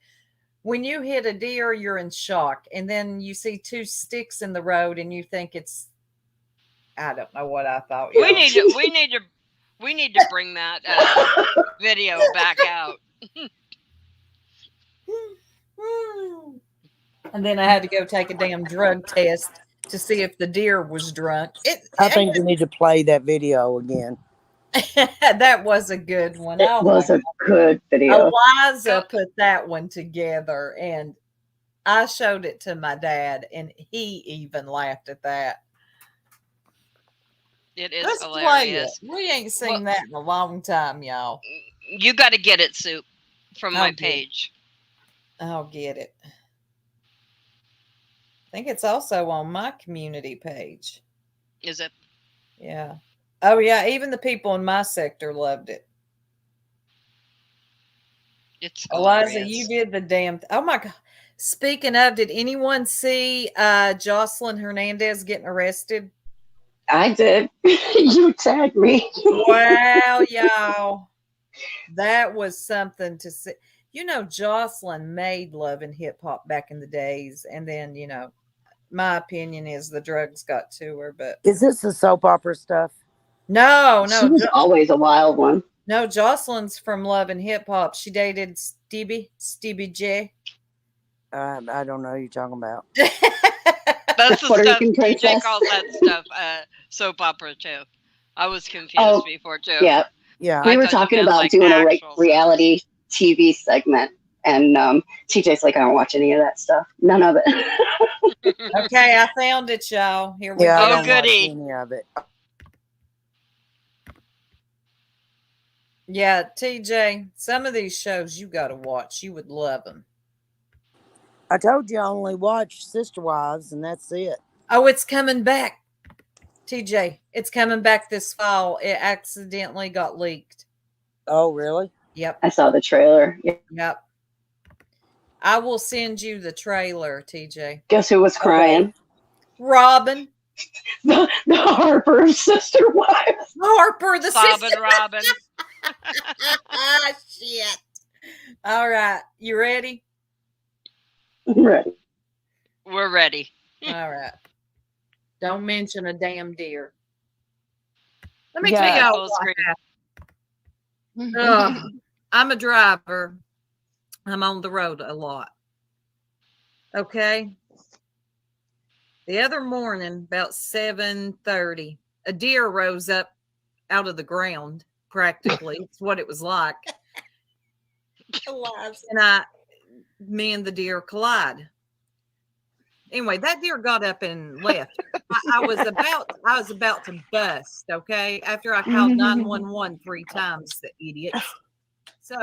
When you hit a deer, you're in shock. And then you see two sticks in the road and you think it's, I don't know what I thought. We need to bring that video back out. And then I had to go take a damn drug test to see if the deer was drunk. I think we need to play that video again. That was a good one. It was a good video. Eliza put that one together, and I showed it to my dad, and he even laughed at that. It is Let's hilarious. play it. We ain't seen that in a long time, y'all. You got to get it, Soup, from my page. I'll get it. I think it's also on my community page. Is it? Yeah. Oh, yeah. Even the people in my sector loved it. It's Eliza, you did the damn. Oh, my God. Speaking of, did anyone see Jocelyn Hernandez getting arrested? I did. You tagged me. Wow, y'all. That was something to see. You know, Jocelyn made Love and Hip Hop back in the days. And then, you know, my opinion is the drugs got to her. But is this the soap opera stuff? No. She was always a wild one. No, Jocelyn's from Love and Hip Hop. She dated Stevie J. I don't know who you're talking about. That's the stuff DJ calls that stuff soap opera too. I was confused before too. Yeah. We were talking about like doing a reality TV segment, and TJ's like, I don't watch any of that stuff. None of it. Okay, I found it, y'all. Here we go. I don't watch any of it. Yeah, TJ, some of these shows you got to watch. You would love them. I told you I only watch Sister Wives, and that's it. Oh, it's coming back. TJ, it's coming back this fall. It accidentally got leaked. Oh, really? Yep. I saw the trailer. Yep. I will send you the trailer, TJ. Guess who was crying? Robin. The Harper Sister Wives. Harper, the sister. Robin. Ah, shit. All right. You ready? Ready. We're ready. All right. Don't mention a damn deer. Let me tell y'all what I'm a driver. I'm on the road a lot. Okay. The other morning, about 7:30, a deer rose up out of the ground, practically. It's what it was like. And me and the deer collide. Anyway, that deer got up and left. I was about to bust, okay, after I called 911 3 times, the idiots. So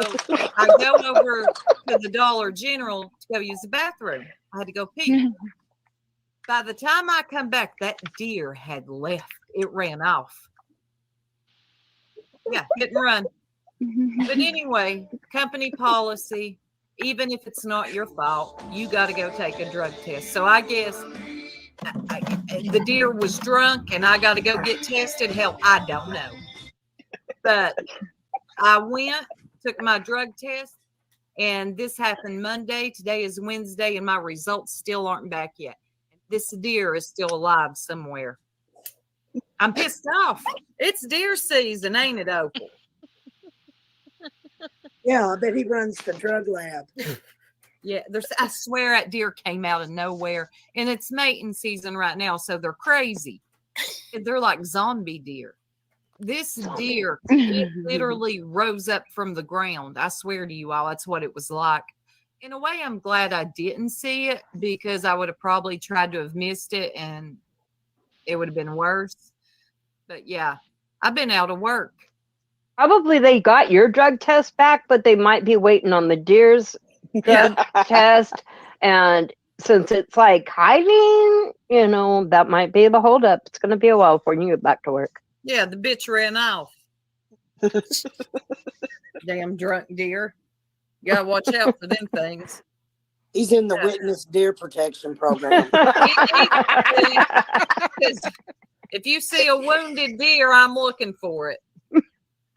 I go over to the Dollar General to go use the bathroom. I had to go pee. By the time I come back, that deer had left. It ran off. Yeah, hit and run. But anyway, company policy, even if it's not your fault, you got to go take a drug test. So I guess the deer was drunk and I got to go get tested. Hell, I don't know. But I went, took my drug test, and this happened Monday. Today is Wednesday, and my results still aren't back yet. This deer is still alive somewhere. I'm pissed off. It's deer season, ain't it, Opal? Yeah, I bet he runs the drug lab. Yeah, I swear that deer came out of nowhere, and it's mating season right now, so they're crazy. They're like zombie deer. This deer, it literally rose up from the ground. I swear to you all, that's what it was like. In a way, I'm glad I didn't see it, because I would have probably tried to have missed it, and it would have been worse. But yeah, I've been out of work. Probably they got your drug test back, but they might be waiting on the deer's drug test. And since it's like hiding, that might be the holdup. It's going to be a while before you get back to work. Yeah, the bitch ran off. Damn drunk deer. You gotta watch out for them things. He's in the witness deer protection program. If you see a wounded deer, I'm looking for it.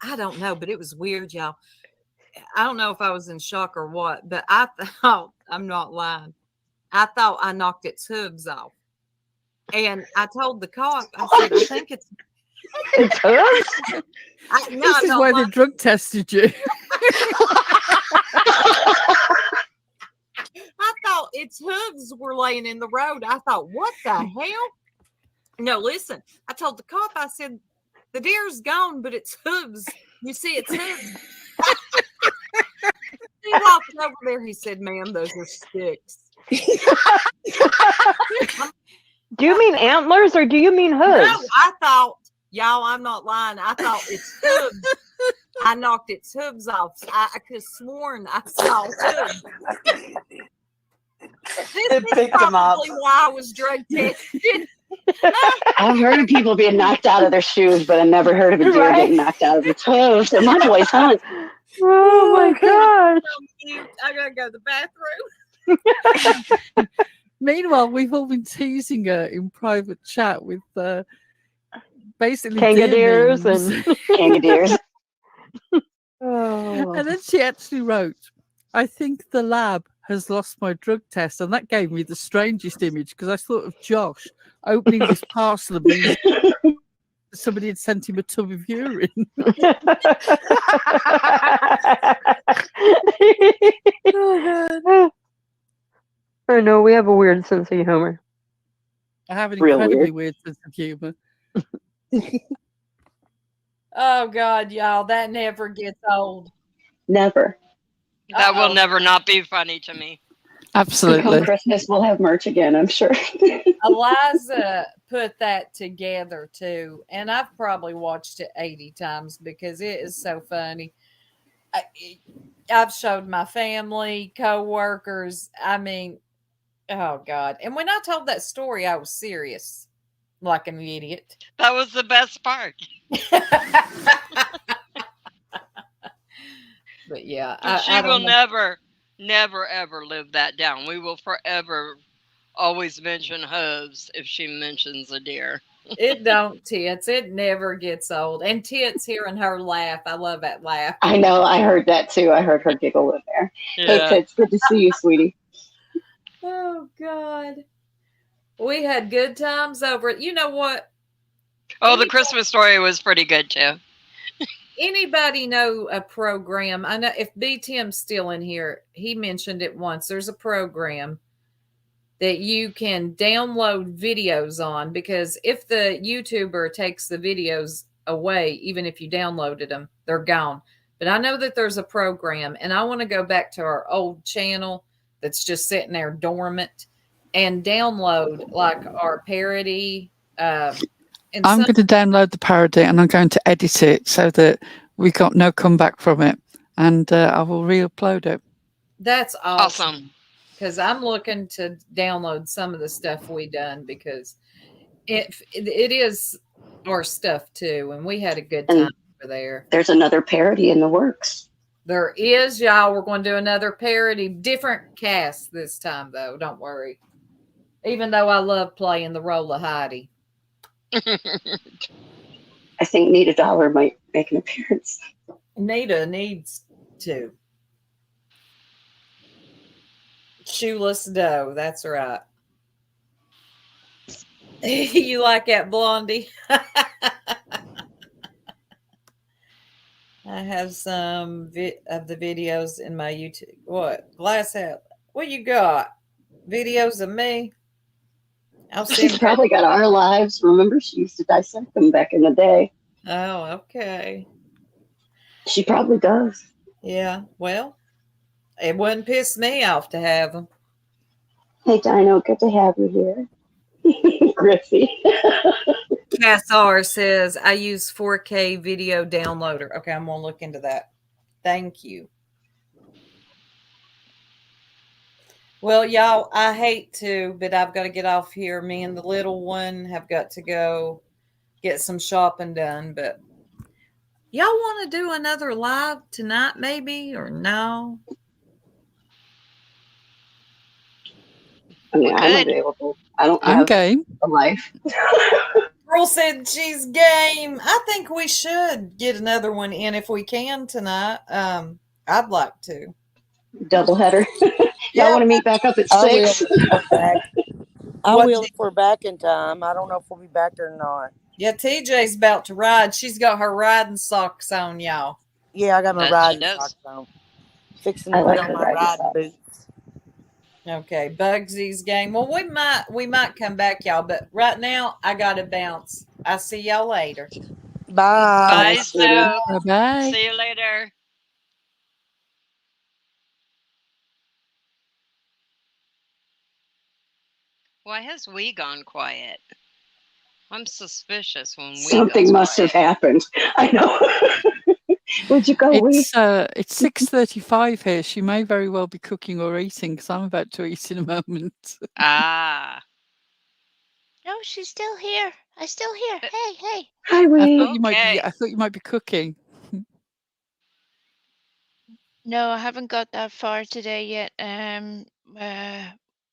I don't know, but it was weird, y'all. I don't know if I was in shock or what, but I thought, I'm not lying, I thought I knocked its hooves off. And I told the cop, I said, I think it's hooves? This is why they drug tested you. I thought its hooves were laying in the road. I thought, what the hell? No, listen. I told the cop, I said, the deer's gone, but its hooves. You see its hooves. He walked over there. He said, ma'am, those are sticks. Do you mean antlers or do you mean hooves? No, I thought, y'all, I'm not lying. I thought its hooves. I knocked its hooves off. I could have sworn I saw hooves. This is probably why I was drug tested. I've heard of people being knocked out of their shoes, but I never heard of a deer getting knocked out of its hooves. And my boy's hunt. Oh my God. I gotta go to the bathroom. Meanwhile, we've all been teasing her in private chat with basically Kangadeers and Kangadeers. Oh. And then she actually wrote, I think the lab has lost my drug test. And that gave me the strangest image, because I thought of Josh opening this parcel and being somebody had sent him a tub of urine. Oh no, we have a weird sense of humor. I have an incredibly weird sense of humor. Oh God, y'all, that never gets old. Never. That will never not be funny to me. Absolutely. Come Christmas, we'll have merch again, I'm sure. Eliza put that together too, and I've probably watched it 80 times because it is so funny. I've showed my family, co-workers. I mean, oh God. And when I told that story, I was serious, like an idiot. That was the best part. But yeah, she will never, ever live that down. We will forever always mention hooves if she mentions a deer. It don't, Tits. It never gets old. And Tits hearing her laugh. I love that laugh. I know. I heard that too. I heard her giggle in there. Yeah. Hey, Tits, good to see you, sweetie. Oh, God. We had good times over it. You know what? Oh, the Christmas story was pretty good too. Anybody know a program? I know if B. Tim's still in here, he mentioned it once. There's a program that you can download videos on, because if the YouTuber takes the videos away, even if you downloaded them, they're gone. But I know that there's a program, and I want to go back to our old channel that's just sitting there dormant and download like our parody. I'm going to download the parody and I'm going to edit it so that we got no comeback from it, and I will re-upload it. That's awesome. Because I'm looking to download some of the stuff we done, because it is our stuff too, and we had a good time. over there. There's another parody in the works. There is, y'all. We're going to do another parody. Different cast this time, though. Don't worry. Even though I love playing the role of Heidi. I think Nita Dollar might make an appearance. Nita needs to. Shoeless dough. That's right. You like that, Blondie? I have some of the videos in my YouTube. What? Glass hat. What you got? Videos of me? I'll see. She's probably got our lives. Remember, she used to dissect them back in the day. Oh, okay. She probably does. Yeah, well, it wouldn't piss me off to have them. Hey, Dino, good to have you here. Griffey. Cass R says, I use 4K video downloader. Okay, I'm going to look into that. Thank you. Well, y'all, I hate to, but I've got to get off here. Me and the little one have got to go get some shopping done. But y'all want to do another live tonight, maybe, or no? I mean, I'm available. I don't have game. A life. Girl said she's game. I think we should get another one in if we can tonight. I'd like to. Doubleheader. Y'all want to meet back up at 6? I will if we're back in time. I don't know if we'll be back or not. Yeah, TJ's about to ride. She's got her riding socks on, y'all. Yeah, I got my riding socks on. Fixing to put on my riding boots. Okay, Bugsy's game. Well, we might come back, y'all, but right now I gotta bounce. I'll see y'all later. Bye. Bye, Sue. Bye. See you later. Why has we gone quiet? I'm suspicious when we Something must have happened. I know. Where'd you go, It's 6:35 here. She may very well be cooking or eating because I'm about to eat in a moment. Ah. No, she's still here. I'm still here. Hey. Hi, I Wee. thought you might be cooking. No, I haven't got that far today yet.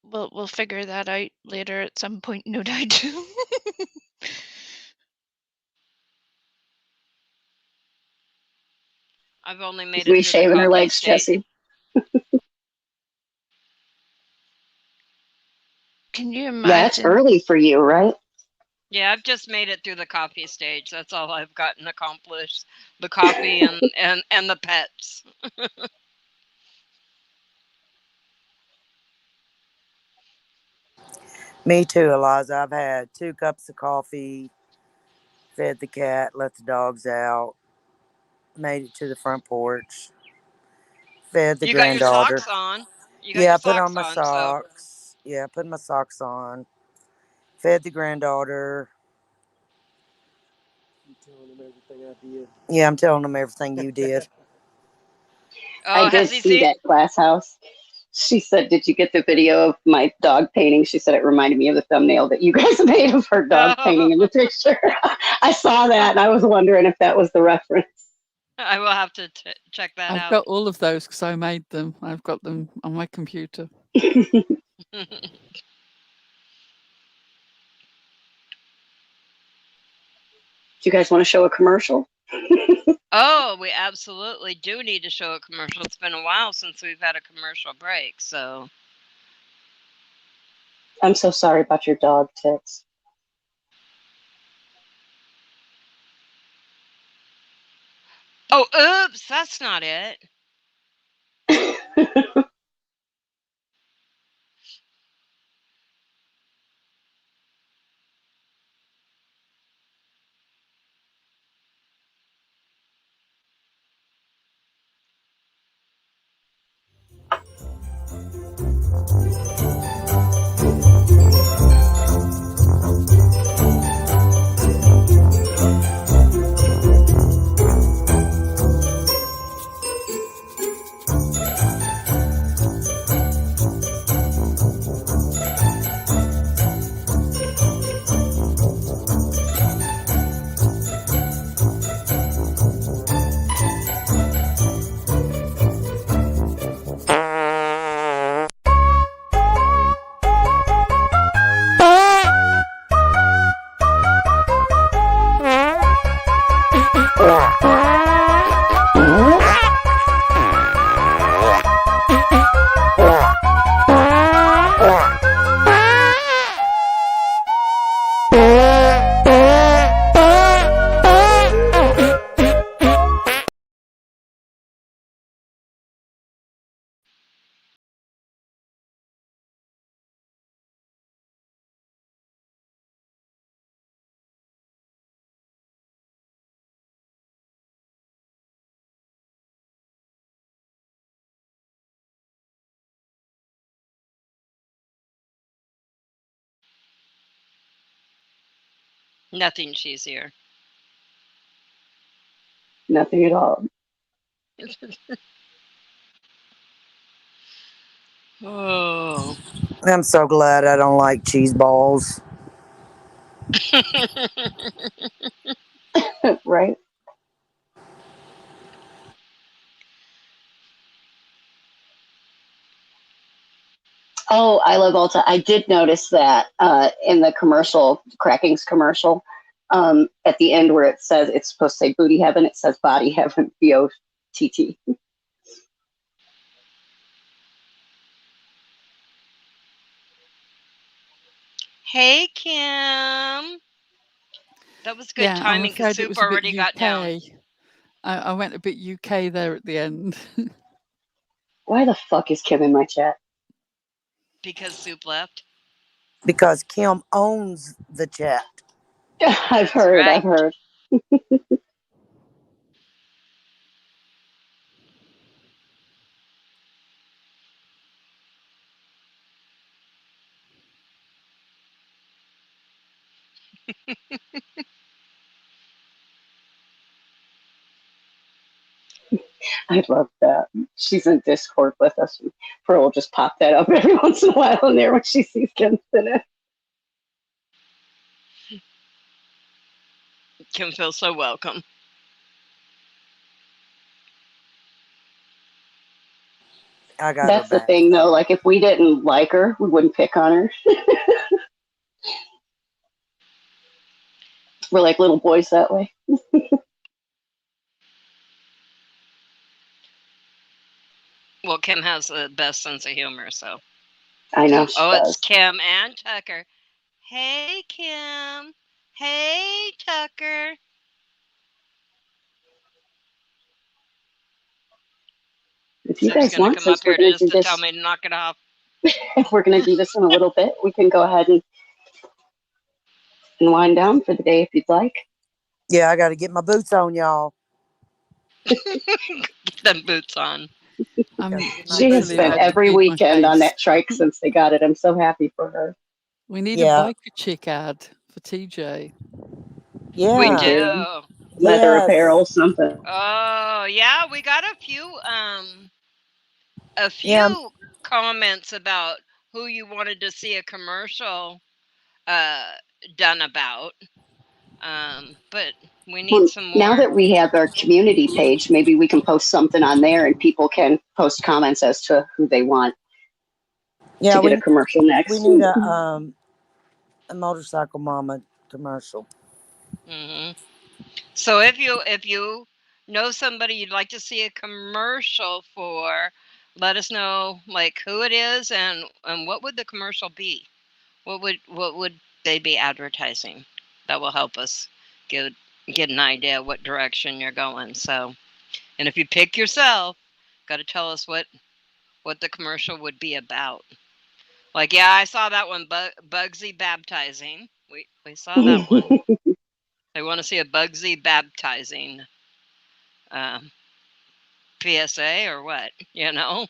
We'll figure that out later at some point, no doubt. I've only made it We through shaving the her coffee legs, stage. Jesse. Can you imagine? That's early for you, right? Yeah, I've just made it through the coffee stage. That's all I've gotten accomplished. The coffee and the pets. Me too, Eliza. I've had 2 cups of coffee, fed the cat, let the dogs out, made it to the front porch, fed the You got your granddaughter. socks on. You got Yeah, I your put on socks my on, socks. Yeah, I put my socks on. Fed the granddaughter. You telling them everything I did? Yeah, I'm telling them everything you did. Oh, I did see that Glass House. She said, did you get the video of my dog painting? She said it reminded me of the thumbnail that you guys made of her dog painting in the picture. I saw that and I was wondering if that was the reference. I will have to check that I've out. got all of those because I made them. I've got them on my computer. Do you guys want to show a commercial? Oh, we absolutely do need to show a commercial. It's been a while since we've had a commercial break, so. I'm so sorry about your dog, Tits. Oh, oops, that's not it. Nothing cheesier. Nothing at all. Oh. I'm so glad I don't like cheese balls. Right? Oh, I love Ulta. I did notice that in the commercial, Cracking's commercial, at the end where it says it's supposed to say booty heaven, it says body heaven, BOTT. Hey, Kim. That was good Yeah, I'm timing because afraid it Soup was a bit already got down. UK. I went a bit UK there at the end. Why the fuck is Kim in my chat? Because Soup left. Because Kim owns the chat. I've heard. I love that. She's in Discord with us. Pearl will just pop that up every once in a while in there when she sees Kim's in it. Kim feels so welcome. I got That's her the back. thing, though. Like, if we didn't like her, we wouldn't pick on her. We're like little boys that way. Well, Kim has the best sense of humor, so. I know she It's does. Kim and Tucker. Hey, Kim. Hey, Tucker. If you Soup's guys gonna want, come since up we're here going to just do to tell this, me to knock it off. if we're going to do this in a little bit, we can go ahead and wind down for the day if you'd like. Yeah, I got to get my boots on, y'all. Get them boots on. She has spent every weekend on that trike since they got it. I'm so happy for her. We need a biker chick ad for TJ. Yeah. We do. Leather apparel, something. Oh, yeah, we got a few comments about who you wanted to see a commercial done about. But we need some more. Now that we have our community page, maybe we can post something on there and people can post comments as to who they want to get a commercial next. We need a motorcycle mama commercial. Mm-hmm. So if you know somebody you'd like to see a commercial for, let us know like who it is and what would the commercial be? What would they be advertising? That will help us get an idea what direction you're going. So, and if you pick yourself, got to tell us what the commercial would be about. Like, yeah, I saw that one, Bugsy baptizing. We saw that one. They want to see a Bugsy baptizing PSA or what, you know?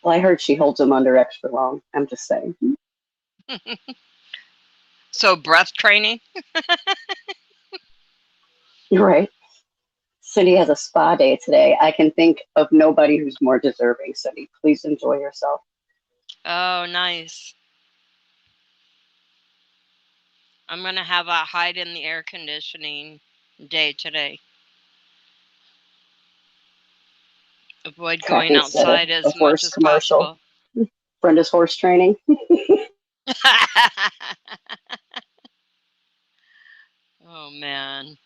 Well, I heard she holds them under extra long. I'm just saying. So breath training? You're right. Cindy has a spa day today. I can think of nobody who's more deserving, Cindy. Please enjoy yourself. Oh, nice. I'm going to have a hide in the air conditioning day today. Avoid going outside as much as possible. Brenda's horse training. Oh, man.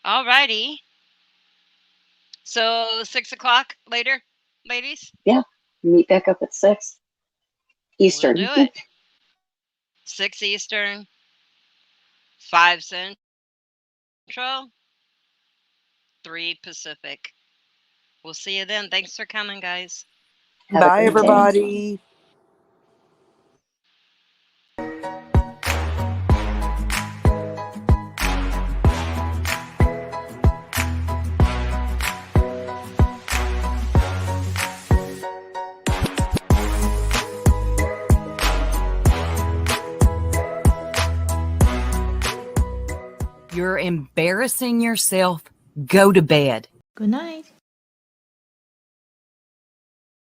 All righty. So 6 o'clock later, ladies? Yeah. Meet back up at 6 Eastern. We'll do it. 6 Eastern, 5 Central, 3 Pacific. We'll see you then. Thanks for coming, guys. Bye, everybody. you're embarrassing yourself, go to bed. Good night.